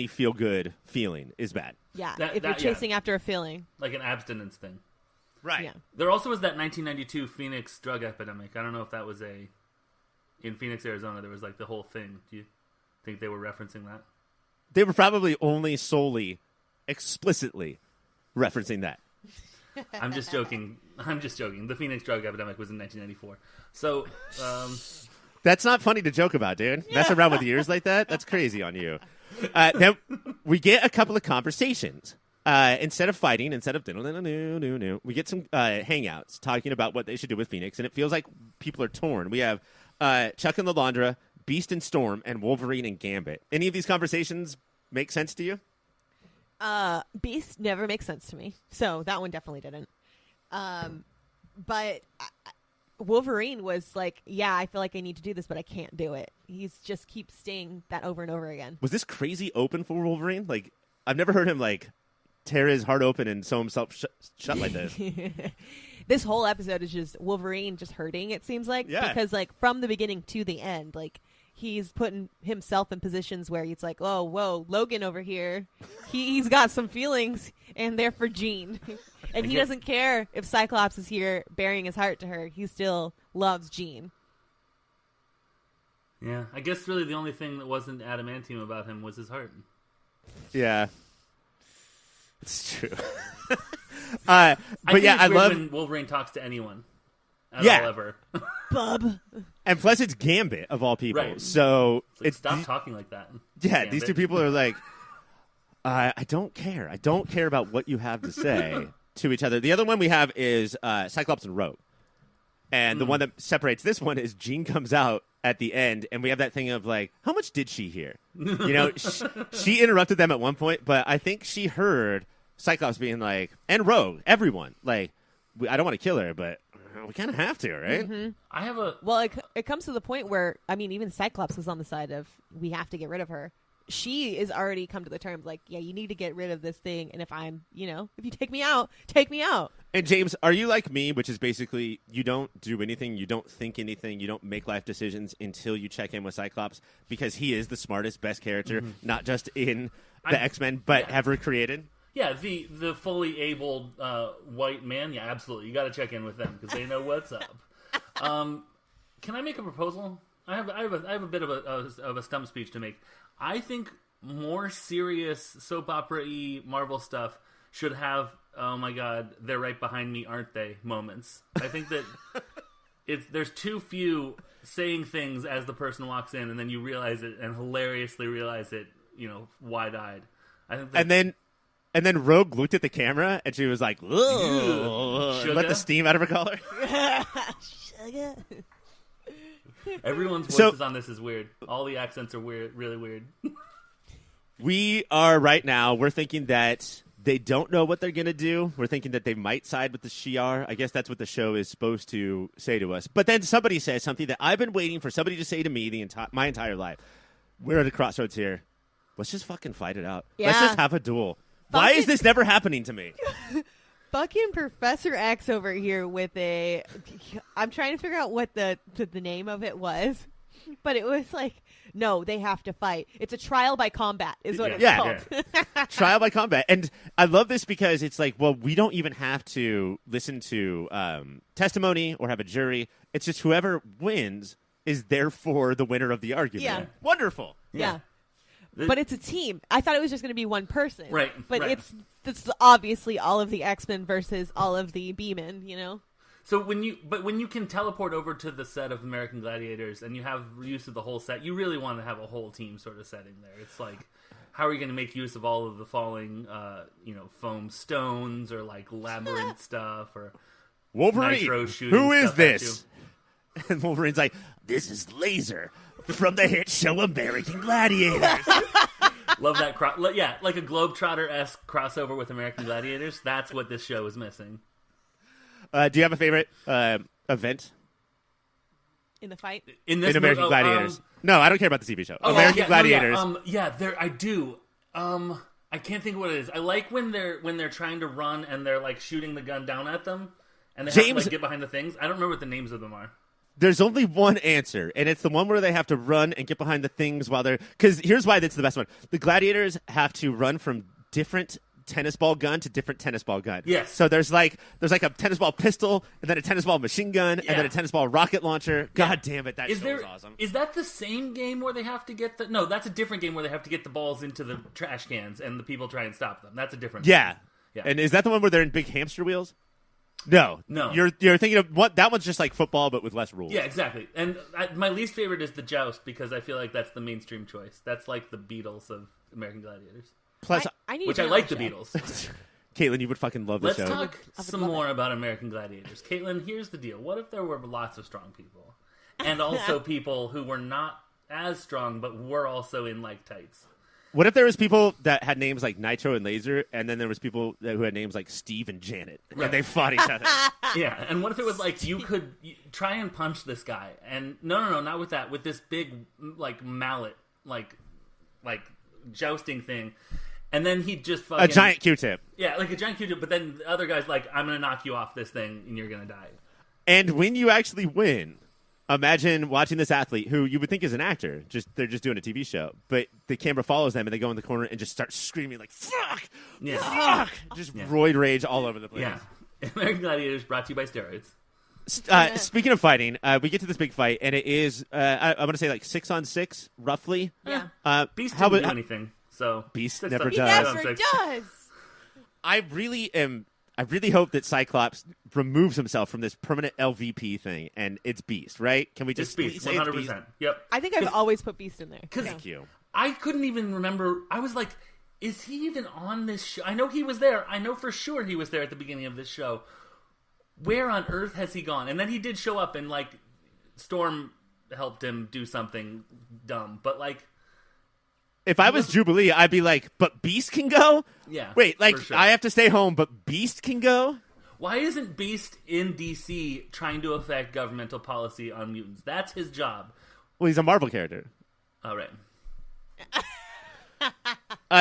feel-good feeling is bad. Yeah, if you're chasing after a feeling. Like an abstinence thing. Right. Yeah. There also was that 1992 Phoenix drug epidemic. I don't know if that was in Phoenix, Arizona, there was like the whole thing. Do you think they were referencing that? They were probably only solely, explicitly referencing that. I'm just joking. The Phoenix drug epidemic was in 1994. So, that's not funny to joke about, dude. Mess around with years like that? That's crazy on you. Then we get a couple of conversations. Instead of fighting, instead of we get some hangouts talking about what they should do with Phoenix, and it feels like people are torn. We have Chuck and Lilandra, Beast and Storm, and Wolverine and Gambit. Any of these conversations make sense to you? Beast never makes sense to me, so that one definitely didn't. But Wolverine was like, yeah, I feel like I need to do this, but I can't do it. He's just keeps saying that over and over again. Was this crazy open for Wolverine? Like, I've never heard him like tear his heart open and sew himself shut like this. This whole episode is just Wolverine just hurting, it seems like. Yeah. Because, like, from the beginning to the end, like, he's putting himself in positions where it's like, oh, whoa, Logan over here, he's got some feelings, and they're for Jean. And he doesn't care if Cyclops is here bearing his heart to her. He still loves Jean. Yeah, I guess really the only thing that wasn't adamantium about him was his heart. Yeah. It's true. But I love when Wolverine talks to anyone. All ever. Bub. And plus, it's Gambit of all people. Right. So stop talking like that. Yeah, Gambit. These two people are like, I don't care. I don't care about what you have to say to each other. The other one we have is Cyclops and Rogue. And the one that separates this one is Jean comes out at the end, and we have that thing of like, how much did she hear? You know, she interrupted them at one point, but I think she heard Cyclops being like, and Rogue, everyone, like, I don't want to kill her, but we kind of have to, right? Mm-hmm. I have a... Well, it comes to the point where, I mean, even Cyclops was on the side of, we have to get rid of her. She is already come to the terms, like, yeah, you need to get rid of this thing, and if I'm, if you take me out, take me out. And James, are you like me, which is basically you don't do anything, you don't think anything, you don't make life decisions until you check in with Cyclops, because he is the smartest, best character, not just in the X-Men, but have recreated. Yeah, the fully abled white man. Yeah, absolutely. You got to check in with them because they know what's up. Can I make a proposal? I have a bit of a stump speech to make. I think more serious soap opera-y Marvel stuff should have, oh my god, they're right behind me, aren't they, moments. I think that there's too few saying things as the person walks in, and then you realize it, and hilariously realize it, wide-eyed. I think that, and then Rogue looked at the camera, and she was like, "Ugh," let the steam out of her collar. Sugar. Everyone's voices on this is weird. All the accents are weird, really weird. We are right now, we're thinking that they don't know what they're going to do. We're thinking that they might side with the Shi'ar. I guess that's what the show is supposed to say to us. But then somebody says something that I've been waiting for somebody to say to me my entire life. We're at a crossroads here. Let's just fucking fight it out. Yeah. Let's just have a duel. Why is this never happening to me? Fucking Professor X over here with I'm trying to figure out what the name of it was, but it was like, no, they have to fight. It's a trial by combat is what it's called. Yeah. Trial by combat. And I love this because it's like, well, we don't even have to listen to testimony or have a jury. It's just whoever wins is therefore the winner of the argument. Yeah. Wonderful. Yeah. But it's a team. I thought it was just going to be one person. Right. But right. it's obviously all of the X-Men versus all of the B-Men, So when you can teleport over to the set of American Gladiators and you have use of the whole set, you really want to have a whole team sort of setting there. It's like, how are you going to make use of all of the falling, foam stones or like labyrinth stuff or Wolverine? Nitro shooting Who is stuff this? And Wolverine's like, this is Laser from the hit show American Gladiators. Love that. Like a Globetrotter-esque crossover with American Gladiators. That's what this show is missing. Do you have a favorite event in the fight? In American Gladiators? No, I don't care about the TV show. American Gladiators. I do. I can't think of what it is. I like when they're trying to run and they're like shooting the gun down at them, and they have to like get behind the things. I don't remember what the names of them are. There's only one answer, and it's the one where they have to run and get behind the things while they're... Because here's why that's the best one. The gladiators have to run from different tennis ball gun to different tennis ball gun. Yes. So there's like a tennis ball pistol, and then a tennis ball machine gun, and then a tennis ball rocket launcher. God damn it, that show is awesome. Is that the same game where they have to get the... No, that's a different game where they have to get the balls into the trash cans, and the people try and stop them. That's a different game. Yeah. And is that the one where they're in big hamster wheels? No. You're thinking of what? That one's just like football, but with less rules. Yeah, exactly. And my least favorite is the joust because I feel like that's the mainstream choice. That's like the Beatles of American Gladiators. Plus, I like the Beatles. Katelynn, you would fucking love this show. Let's talk some more about American Gladiators. Katelynn, here's the deal. What if there were lots of strong people, and also people who were not as strong but were also in like tights? What if there was people that had names like Nitro and Laser, and then there was people who had names like Steve and Janet, and they fought each other? Yeah, and what if it was like you could try and punch this guy, and no, not with that, with this big like mallet, like jousting thing, and then he'd just fucking... A giant Q-tip. Yeah, like a giant Q-tip, but then the other guy's like, I'm gonna knock you off this thing, and you're gonna die. And when you actually win... Imagine watching this athlete who you would think is an actor. They're just doing a TV show. But the camera follows them and they go in the corner and just start screaming like, fuck! Yeah. Fuck! Just roid rage all over the place. Yeah. American Gladiators brought to you by steroids. Speaking of fighting, we get to this big fight and it is, I'm going to say like 6-on-6, roughly. Yeah. Beast didn't do anything. So Beast never does. He never does. I really hope that Cyclops removes himself from this permanent LVP thing, and it's Beast, right? Can we just Beast, say 100%. Beast? Yep. I think I've always put Beast in there. Thank you. I couldn't even remember. I was like, is he even on this show? I know he was there. I know for sure he was there at the beginning of this show. Where on earth has he gone? And then he did show up, and like Storm helped him do something dumb, but like. If I was Jubilee, I'd be like, but Beast can go? Yeah. Wait, like, sure. I have to stay home, but Beast can go? Why isn't Beast in DC trying to affect governmental policy on mutants? That's his job. Well, he's a Marvel character. All right.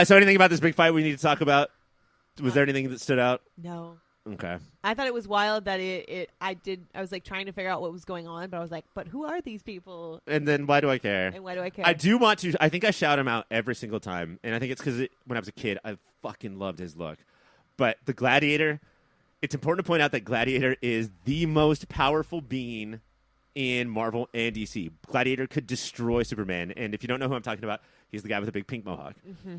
So anything about this big fight we need to talk about? Was there anything that stood out? No. Okay. I thought it was wild that I was like trying to figure out what was going on, but I was like, but who are these people? And then why do I care? And why do I care? I do want to. I think I shout him out every single time, and I think it's because when I was a kid, I fucking loved his look. But the Gladiator, it's important to point out that Gladiator is the most powerful being in Marvel and DC. Gladiator could destroy Superman, and if you don't know who I'm talking about, he's the guy with the big pink mohawk. Mm-hmm.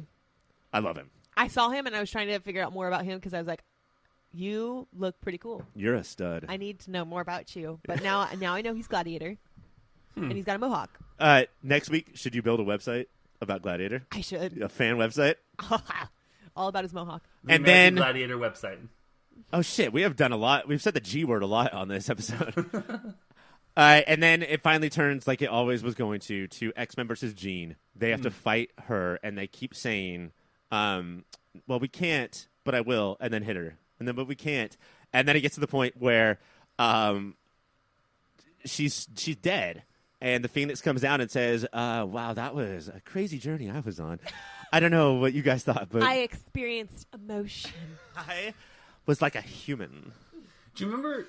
I love him. I saw him, and I was trying to figure out more about him because I was like, you look pretty cool. You're a stud. I need to know more about you. But now I know he's Gladiator, and he's got a mohawk. Next week, should you build a website about Gladiator? I should. A fan website? All about his mohawk. The American Gladiator website. Oh, shit. We have done a lot. We've said the G word a lot on this episode. And then it finally turns, like it always was going to X-Men versus Jean. They have to fight her, and they keep saying, well, we can't, but I will, and then hit her. And then, but we can't. And then it gets to the point where she's dead. And the Phoenix comes down and says, wow, that was a crazy journey I was on. I don't know what you guys thought, but I experienced emotion. I was like a human. Do you remember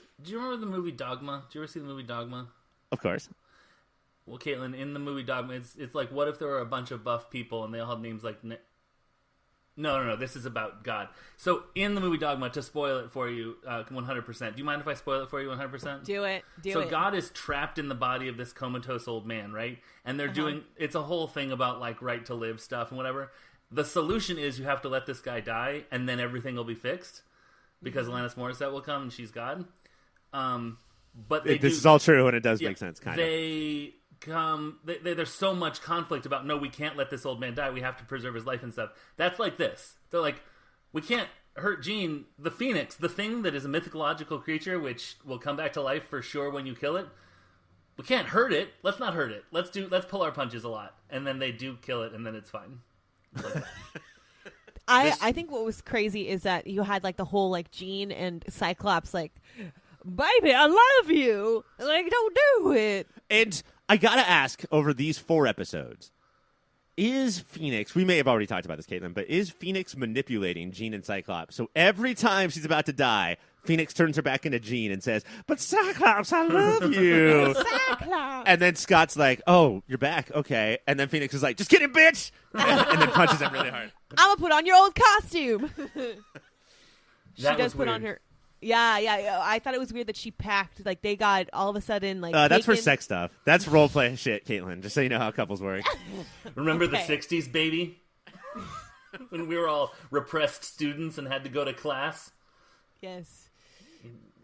the movie Dogma? Did you ever see the movie Dogma? Of course. Well, Katelynn, in the movie Dogma, it's like, what if there were a bunch of buff people and they all had names like... No, this is about God. So, in the movie Dogma, to spoil it for you 100%, do you mind if I spoil it for you 100%? Do it. So, God is trapped in the body of this comatose old man, right? And they're doing... It's a whole thing about, like, right to live stuff and whatever. The solution is you have to let this guy die, and then everything will be fixed. Because Alanis Morissette will come, and she's God. But this is all true, and it does make sense, kind of. There's so much conflict about, no, we can't let this old man die. We have to preserve his life and stuff. That's like this. They're like, we can't hurt Jean, the Phoenix, the thing that is a mythological creature, which will come back to life for sure when you kill it. We can't hurt it. Let's not hurt it. Let's pull our punches a lot. And then they do kill it, and then it's fine. It's like I think what was crazy is that you had like the whole like Jean and Cyclops like, baby, I love you. Like, don't do it. And I gotta ask, over these 4 episodes, is Phoenix, we may have already talked about this, Katelynn, but is Phoenix manipulating Jean and Cyclops? So every time she's about to die, Phoenix turns her back into Jean and says, but Cyclops, I love you. Cyclops. And then Scott's like, oh, you're back, okay. And then Phoenix is like, just kidding, bitch. and then punches him really hard. I'm gonna put on your old costume. She That does was put on weird. her. Yeah. I thought it was weird that she packed. Like, they got all of a sudden, like. That's for taken- sex stuff. That's role play shit, Katelynn, just so you know how couples work. Remember the Okay. 60s, baby? When we were all repressed students and had to go to class? Yes.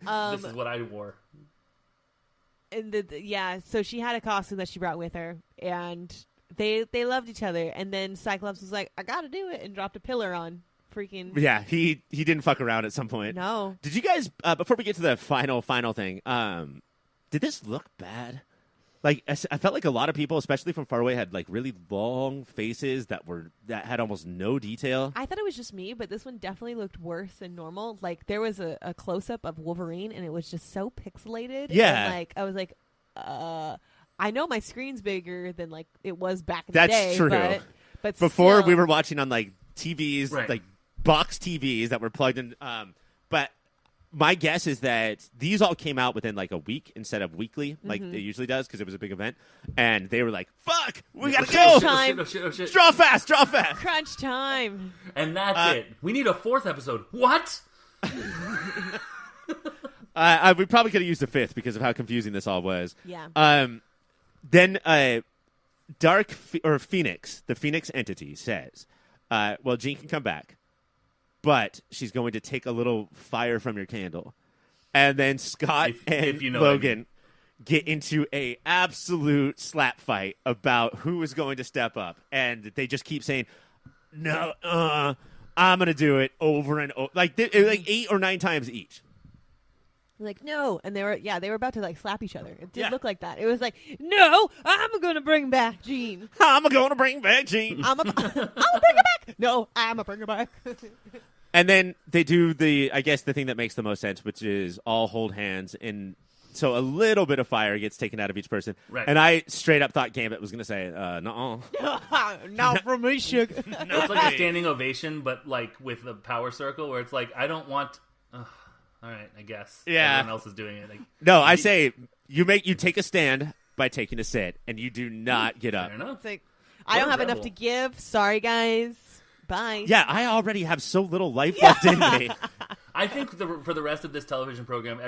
This is what I wore. And so she had a costume that she brought with her, and they loved each other. And then Cyclops was like, I gotta do it, and dropped a pillar on freaking. Yeah, he didn't fuck around at some point. No. Did you guys, before we get to the final thing, did this look bad? Like, I felt like a lot of people, especially from far away, had like really long faces that had almost no detail. I thought it was just me, but this one definitely looked worse than normal. Like, there was a close-up of Wolverine, and it was just so pixelated. Yeah. And, like, I was like, I know my screen's bigger than, like, it was back in That's the day. true. But Before still, we were watching on like TVs, Right. like box TVs that were plugged in. But my guess is that these all came out within like a week instead of weekly, like it usually does, because it was a big event. And they were like, "Fuck, we gotta go! Time. Oh shit. Draw fast!" crunch time. And that's it. We need a 4th episode. What? We probably could have used a 5th because of how confusing this all was. Yeah. Then Phoenix, the Phoenix entity, says, well, Jean can come back, but she's going to take a little fire from your candle. And then Scott and if you know what I Logan get into a absolute slap fight about who is going to step up. And they just keep saying, no, I'm going to do it over and over. Like 8 or 9 times each. Like, no. And they were about to, like, slap each other. It did Yeah. look like that. It was like, no, I'm going to bring back Jean. I'm going to bring back Jean. I'm going to bring her back. No, I'm going to bring her back. And then they do the thing that makes the most sense, which is all hold hands. And so a little bit of fire gets taken out of each person. Right. And I straight up thought Gambit was going to say, no. Not from me, sugar. It's like a standing ovation, but like with a power circle where it's like, I don't want... all right, I guess. Yeah. Everyone else is doing it. Like, No, I say you take a stand by taking a sit, and you do not get up. fair enough. It's like, I don't have enough to give. Sorry, guys. Bye. Yeah, I already have so little life left in me. I think for the rest of this television program,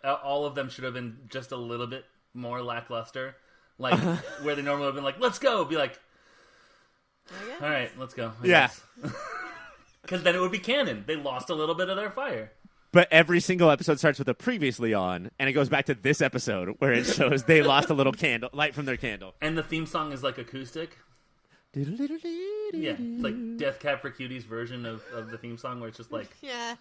all of them should have been just a little bit more lackluster. Like, where they normally have been like, let's go. Be like, all right, let's go. Because then it would be canon. They lost a little bit of their fire. But every single episode starts with a previously on, and it goes back to this episode where it shows they lost a little light from their candle. And the theme song is like acoustic. Yeah, it's like Death Cab for Cutie's version of the theme song where it's just like... Yeah.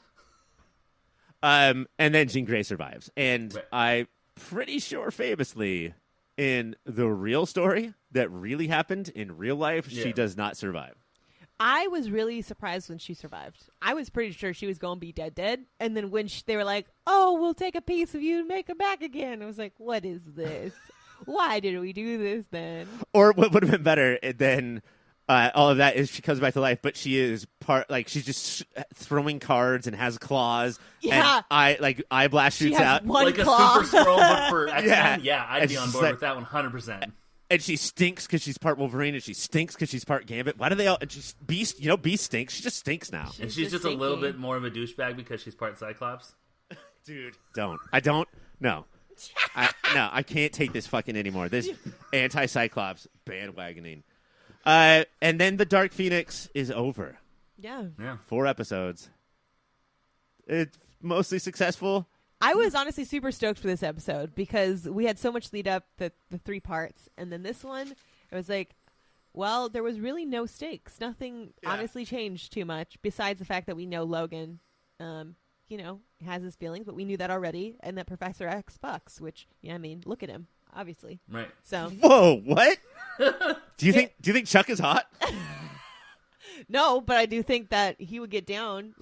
And then Jean Grey survives. And Right. I'm pretty sure famously in the real story that really happened in real life, she does not survive. I was really surprised when she survived. I was pretty sure she was going to be dead. And then when they were like, oh, we'll take a piece of you and make her back again. I was like, what is this? Why did we do this then? Or what would have been better than all of that is she comes back to life, but she is she's just throwing cards and has claws. Yeah. And eye blast shoots out. One like claw. a super scroll, but for X-Men? Yeah. I'd And be on she's board like- with that 100%. And she stinks because she's part Wolverine, and she stinks because she's part Gambit. Why do they all? And she's Beast. You know, Beast stinks. She just stinks now. And She's she's just a little stinky. bit more of a douchebag because she's part Cyclops. Dude, don't. I don't. No. I can't take this fucking anymore. This anti-Cyclops bandwagoning. And then the Dark Phoenix is over. Yeah. Yeah. 4 episodes. It's mostly successful. I was honestly super stoked for this episode because we had so much lead up, the 3 parts. And then this one, it was like, well, there was really no stakes. Nothing honestly changed too much besides the fact that we know Logan, has his feelings, but we knew that already. And that Professor X fucks, which, look at him, obviously. Right. So Whoa, what? Do you think Chuck is hot? no, but I do think that he would get down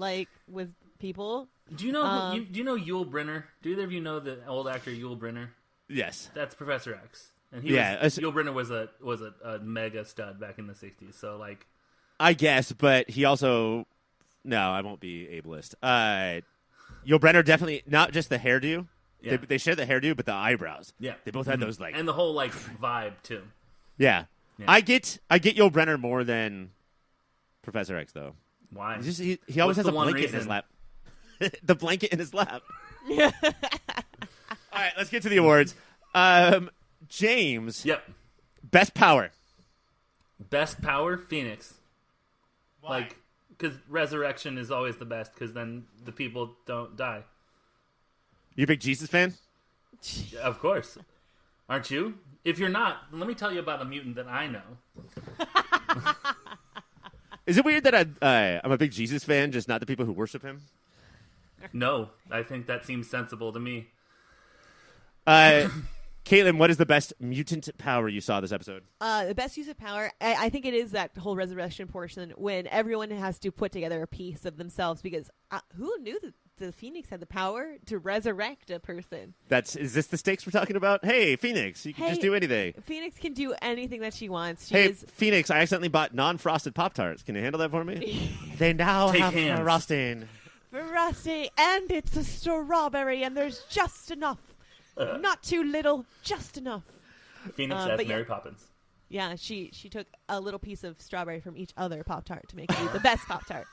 with people. Do you know do you know Yul Brynner? Do either of you know the old actor Yul Brynner? Yes. That's Professor X. And Yul Brynner was a mega stud back in the 60s. So like I guess, but he also I won't be ableist. Yul Brynner definitely not just the hairdo. Yeah. They share the hairdo, but the eyebrows. Yeah. They both had those and the whole vibe too. Yeah. Yeah. I get Yul Brynner more than Professor X though. Why? He always has What's a the one blanket in his reason? lap. The blanket in his lap. All right, let's get to the awards. James. Yep. Best power. Best power, Phoenix. Why? Because resurrection is always the best, because then the people don't die. You a big Jesus fan? Of course. Aren't you? If you're not, let me tell you about a mutant that I know. Is it weird that I'm a big Jesus fan, just not the people who worship him? No, I think that seems sensible to me. Katelynn, what is the best mutant power you saw this episode? The best use of power, I think it is that whole resurrection portion when everyone has to put together a piece of themselves because who knew that the Phoenix had the power to resurrect a person? Is this the stakes we're talking about? Hey, Phoenix, you can just do anything. Phoenix can do anything that she wants. Phoenix, I accidentally bought non-frosted Pop-Tarts. Can you handle that for me? They now Take have hands. frosting. Frosty, and it's a strawberry, and there's just enough. Not too little, just enough. Phoenix as Mary Poppins. Yeah, she took a little piece of strawberry from each other Pop-Tart to make it the best Pop-Tart.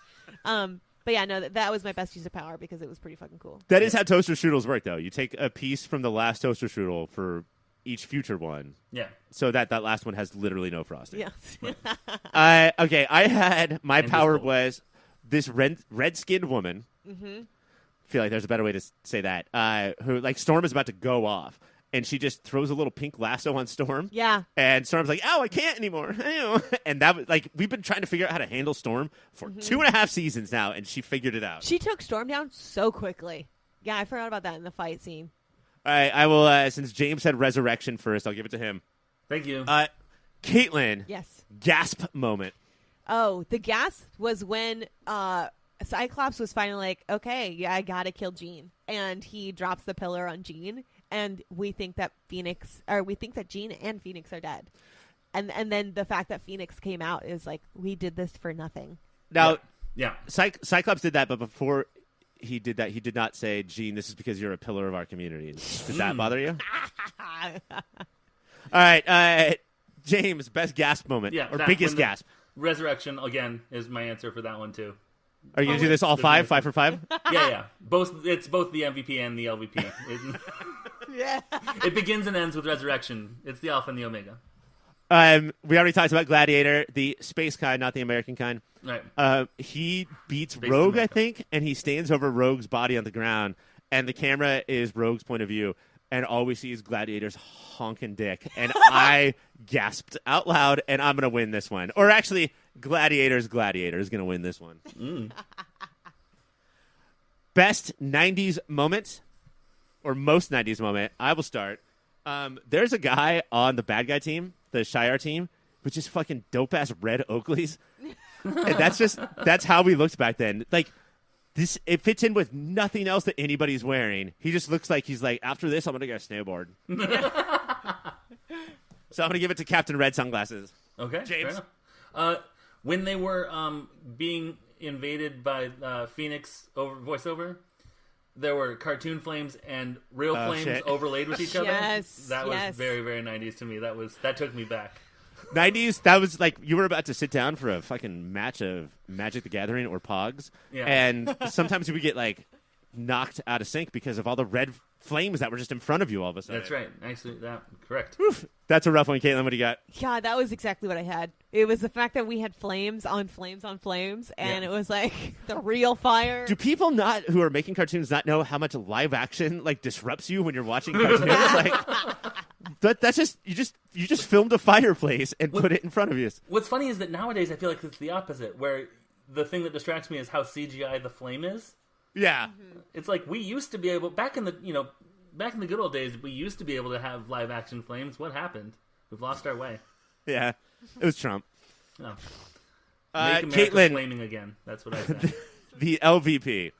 But yeah, no, that was my best use of power because it was pretty fucking cool. That is how toaster strudels work, though. You take a piece from the last toaster strudel for each future one. Yeah. So that last one has literally no frosting. Yeah. Okay, I had my power Invisible. was this red-skinned woman. Mm-hmm. I feel like there's a better way to say that. Who Storm is about to go off, and she just throws a little pink lasso on Storm. Yeah. And Storm's like, "Ow, I can't anymore." And that was we've been trying to figure out how to handle Storm for 2.5 seasons now, and she figured it out. She took Storm down so quickly. Yeah, I forgot about that in the fight scene. All right, I will. Since James said resurrection first, I'll give it to him. Thank you. Katelynn. Yes. Gasp moment. Oh, the gasp was when Cyclops was finally like, okay, yeah, I gotta kill Jean. And he drops the pillar on Jean, and we think that Jean and Phoenix are dead. And then the fact that Phoenix came out is like, we did this for nothing. Now, yeah. Cyclops did that, but before he did that. He did not say, Gene, this is because you're a pillar of our community. Did that bother you? All right. James, best gasp moment. Yeah, or biggest gasp. Resurrection, again, is my answer for that one, too. Are you going to do this all 5 for 5? Yeah. It's both the MVP and the LVP. Yeah. It begins and ends with Resurrection. It's the Alpha and the Omega. We already talked about Gladiator, the space kind, not the American kind. Right. He beats Space Rogue, America. I think, and he stands over Rogue's body on the ground, and the camera is Rogue's point of view, and all we see is Gladiator's honking dick, and I gasped out loud, and I'm going to win this one. Or actually, Gladiator is going to win this one. Best 90s moment, or most 90s moment, I will start. There's a guy on the bad guy team, the Shi'ar team, with just fucking dope-ass red Oakleys. And that's how we looked back then. Like, it fits in with nothing else that anybody's wearing. He just looks like he's like, after this, I'm going to get a snowboard. So I'm going to give it to Captain Red Sunglasses. Okay, James? fair enough. When they were being invaded by Phoenix voiceover, there were cartoon flames and real flames shit. overlaid with each other. Yes, that was yes. very, very 90s to me. That took me back. 90s, that was like you were about to sit down for a fucking match of Magic the Gathering or Pogs. Yeah. And sometimes you would get like knocked out of sync because of all the red flames that were just in front of you all of a sudden. That's right. Actually, correct. Oof. That's a rough one, Caitlin. What do you got? God, that was exactly what I had. It was the fact that we had flames on flames on flames, and Yeah. it was like the real fire. Do people not who are making cartoons not know how much live action like disrupts you when you're watching cartoons? Like that's just you just filmed a fireplace and put it in front of you. What's funny is that nowadays I feel like it's the opposite, where the thing that distracts me is how CGI the flame is. Yeah. It's like we used to be able back in the good old days. We used to be able to have live action flames. What happened? We've lost our way. Yeah. It was Trump. No. Make America Caitlin, flaming again. That's what I said. the LVP.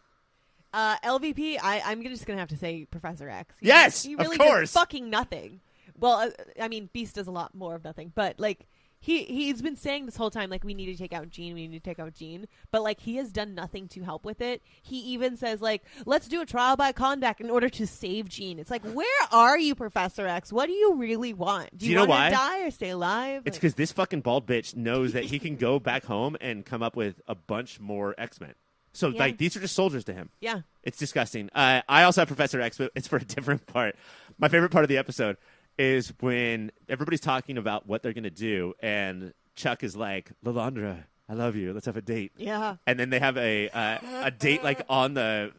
LVP, I'm just gonna have to say Professor X. Yes, he really of course. does fucking nothing. Well, I mean, Beast does a lot more of nothing, but like he's been saying this whole time, like we need to take out Gene, but like he has done nothing to help with it. He even says like, let's do a trial by combat in order to save Gene. It's like, where are you, Professor X? What do you really want? Do you know want why? to die or stay alive? It's because this fucking bald bitch knows that he can go back home and come up with a bunch more X-Men. So, Yeah. like, these are just soldiers to him. Yeah. It's disgusting. I also have Professor X, but it's for a different part. My favorite part of the episode is when everybody's talking about what they're going to do, and Chuck is like, Lalandra, I love you. Let's have a date. Yeah. And then they have a date, like, on the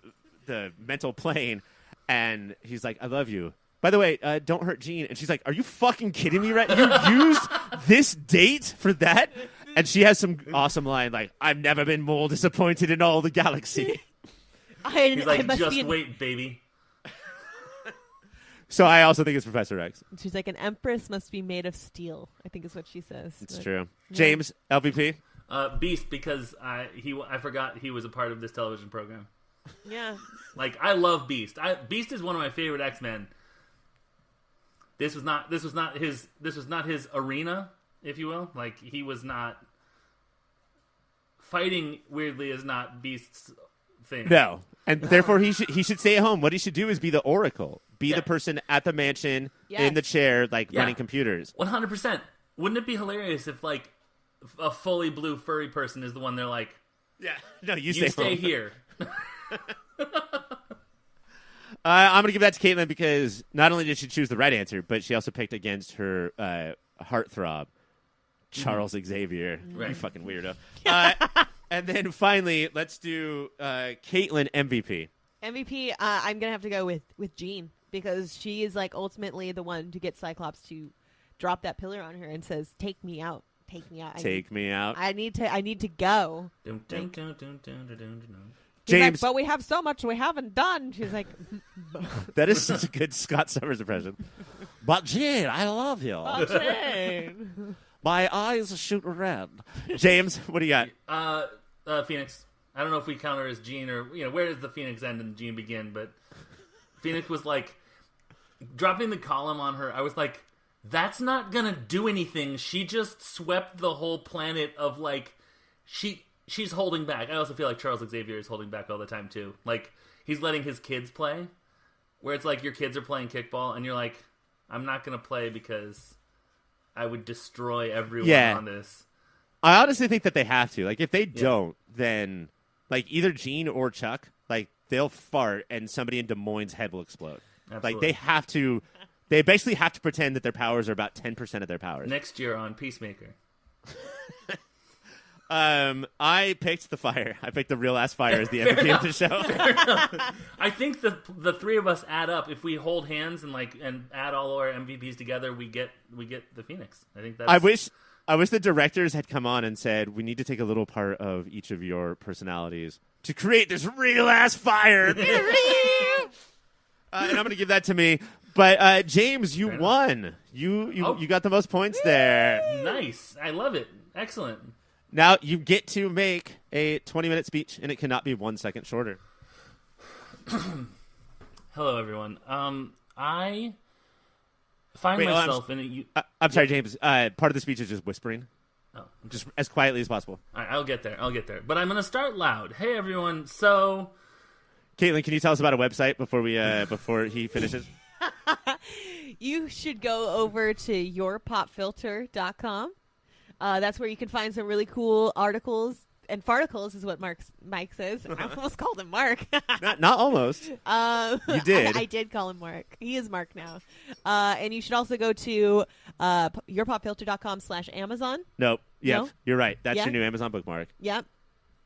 mental plane, and he's like, I love you. By the way, don't hurt Jean. And she's like, are you fucking kidding me? Right? You used this date for that? And she has some awesome line like, I've never been more disappointed in all the galaxy. He's like, just wait, baby. So I also think it's Professor X. She's like, an empress must be made of steel, I think is what she says. It's But- true. James, LVP? Beast, because I forgot he was a part of this television program. Yeah. Like, I love Beast. Beast is one of my favorite X-Men. This was not his arena, if you will. Like, he was not fighting. Weirdly, is not Beast's thing. No. And therefore he should stay at home. What he should do is be the Oracle. Be the person at the mansion Yes. in the chair, like Yeah. running computers. 100%. Wouldn't it be hilarious if, like, a fully blue furry person is the one they're like, Yeah. No, you you stay home. here. I'm going to give that to Caitlin because not only did she choose the right answer, but she also picked against her heartthrob, Charles Xavier. You Right. fucking weirdo. And then finally, let's do Caitlin MVP. MVP, I'm going to have to go with Jean because she is like ultimately the one to get Cyclops to drop that pillar on her and says, take me out. Take me out. Take me out. I need to go. Dun, dun, dun, dun, dun, dun, dun, dun. He's like, James, but we have so much we haven't done. She's like, that is such a good Scott Summers impression. But Jean, I love you. oh, Jane. My eyes shoot red. James, what do you got? Phoenix. I don't know if we count her as Jean or, where does the Phoenix end and Jean begin, but Phoenix was like, dropping the column on her, I was like, that's not gonna do anything. She just swept the whole planet of, like, she she's holding back. I also feel like Charles Xavier is holding back all the time too. Like he's letting his kids play, where it's like your kids are playing kickball, and you're like, I'm not going to play because I would destroy everyone on this. I honestly think that they have to. Like if they don't, then like either Gene or Chuck, like they'll fart and somebody in Des Moines' head will explode. Absolutely. Like they have to. They basically have to pretend that their powers are about 10% of their powers. Next year on Peacemaker. I picked the fire. I picked the real ass fire as the MVP of the show. I think the three of us add up. If we hold hands and add all our MVPs together, we get the Phoenix. I think that's. I wish the directors had come on and said, we need to take a little part of each of your personalities to create this real ass fire. And I'm going to give that to me. But James, you won. You got the most points there. Nice. I love it. Excellent. Now you get to make a 20-minute speech, and it cannot be 1 second shorter. Hello, everyone. I find myself in a... I'm sorry, James. Part of the speech is just whispering. Oh, just as quietly as possible. All right, I'll get there. But I'm going to start loud. Hey, everyone. So... Katelynn, can you tell us about a website before he finishes? You should go over to yourpopfilter.com. That's where you can find some really cool articles. And farticles is what Mike says. I almost called him Mark. not almost. You did. I did call him Mark. He is Mark now. And you should also go to yourpopfilter.com/Amazon. Nope. Yep. No? You're right. That's your new Amazon bookmark. Yep.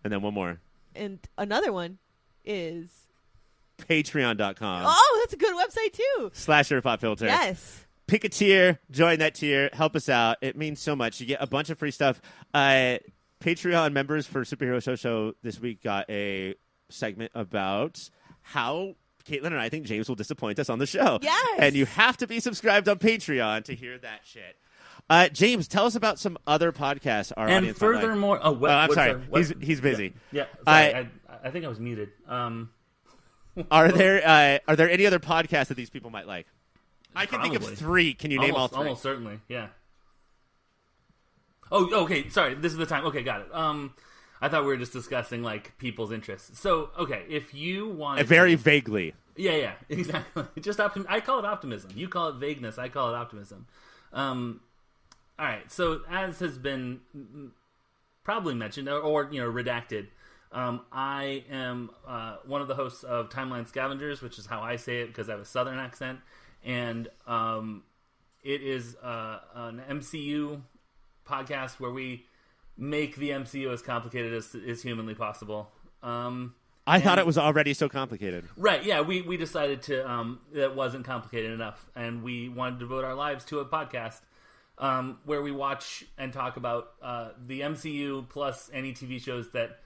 And then one more. And another one is... Patreon.com. Oh, that's a good website too. /YourPopFilter. Yes. Pick a tier, join that tier, help us out. It means so much. You get a bunch of free stuff. Patreon members for Superhero Show this week got a segment about how Katelynn and I think James will disappoint us on the show. Yes. And you have to be subscribed on Patreon to hear that shit. James, tell us about some other podcasts our and audience furthermore, I'm sorry. He's busy. Yeah. Sorry, I think I was muted. Are there any other podcasts that these people might like? I can think of 3. Can you name all 3? Almost certainly, yeah. Oh, okay. Sorry, this is the time. Okay, got it. I thought we were just discussing like people's interests. So, okay, if you want very vaguely. Yeah, exactly. Just I call it optimism. You call it vagueness. I call it optimism. All right. So, as has been probably mentioned or redacted. I am one of the hosts of Timeline Scavengers, which is how I say it because I have a Southern accent, and it is an MCU podcast where we make the MCU as complicated as humanly possible. I thought it was already so complicated. Right, yeah, we decided to that wasn't complicated enough, and we wanted to devote our lives to a podcast where we watch and talk about the MCU plus any TV shows that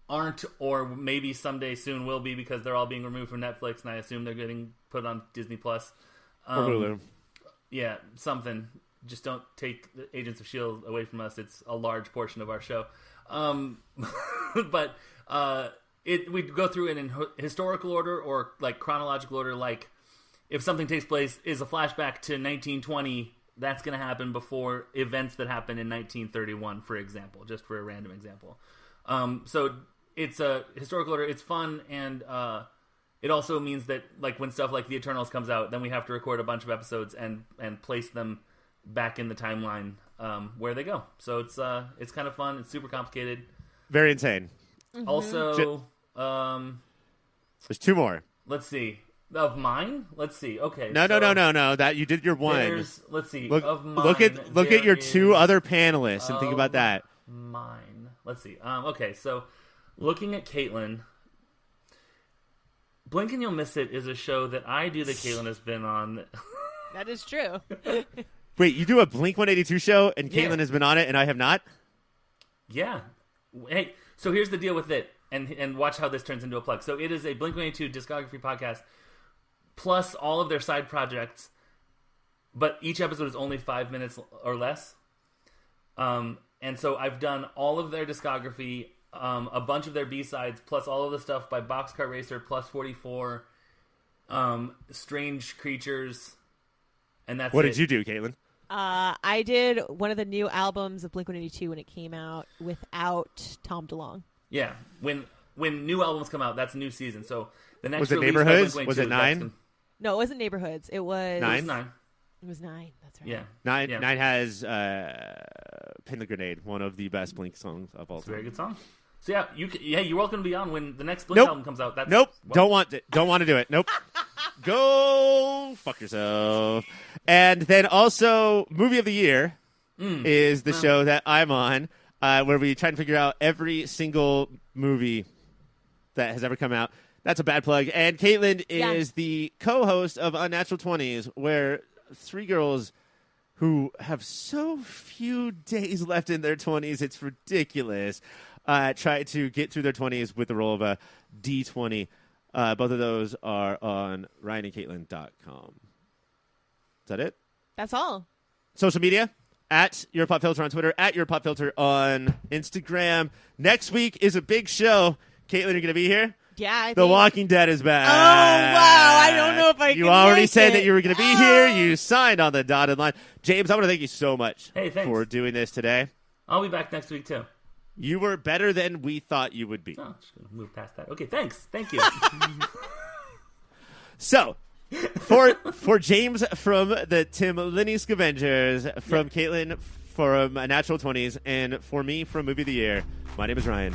aren't or maybe someday soon will be because they're all being removed from Netflix, and I assume they're getting put on Disney Plus. Or Hulu. Yeah, something. Just don't take the Agents of S.H.I.E.L.D. away from us. It's a large portion of our show. But we go through it in historical order or like chronological order. Like if something takes place is a flashback to 1920, that's going to happen before events that happened in 1931, for example, just for a random example. So it's a historical order. It's fun, and it also means that like when stuff like The Eternals comes out, then we have to record a bunch of episodes and place them back in the timeline where they go. So it's kind of fun. It's super complicated. Very insane. Mm-hmm. Also, there's 2 more. Let's see. Of mine? Let's see. Okay. No. That you did your one. Let's see. Look, of mine, look at your 2 other panelists and think about that. Mine. Let's see. Okay, so looking at Katelynn, Blink and You'll Miss It is a show that I do that Katelynn has been on. That is true. Wait, you do a Blink 182 show and Katelynn has been on it and I have not? Yeah. Hey, so here's the deal with it, and watch how this turns into a plug. So it is a Blink 182 discography podcast plus all of their side projects, but each episode is only 5 minutes or less. And so I've done all of their discography, a bunch of their B-sides, plus all of the stuff by Boxcar Racer, Plus 44, Strange Creatures, and that's What did you do, Katelynn? I did one of the new albums of Blink-182 when it came out without Tom DeLonge. Yeah, when new albums come out, that's a new season. So the next Was it release by Neighborhoods? Blink-182, Was it 9? No, it wasn't Neighborhoods. It was 9? It's 9. It was 9. That's right. Yeah. 9 Yeah. 9 has Pin the Grenade, one of the best Blink songs of all It's a very time. good song. So you're welcome to be on when the next Blink Nope. album comes out. That's, Nope. well, Don't want to do it. Nope. Go fuck yourself. And then also, Movie of the Year is the show that I'm on, where we try and figure out every single movie that has ever come out. That's a bad plug. And Katelynn is the co-host of Unnatural 20s, where 3 girls who have so few days left in their 20s, it's ridiculous, try to get through their 20s with the role of a D20. Both of those are on ryanandcaitlin.com. Is that it? That's all. Social media, at Your Pop Filter on Twitter, at Your Pop Filter on Instagram. Next week is a big show. Caitlin, you're going to be here? Yeah, I The think. Walking Dead is back. Oh, wow. I don't know if I You can already make said it. that you were going to be here. You signed on the dotted line. James, I want to thank you so much Hey, thanks. for doing this today. I'll be back next week too. You were better than we thought you would be. Oh, just gonna move past that. Okay, thanks. Thank you. So, for James from the Timeline Scavengers, from Katelynn from Natural 20s, and for me from Movie of the Year, my name is Ryan.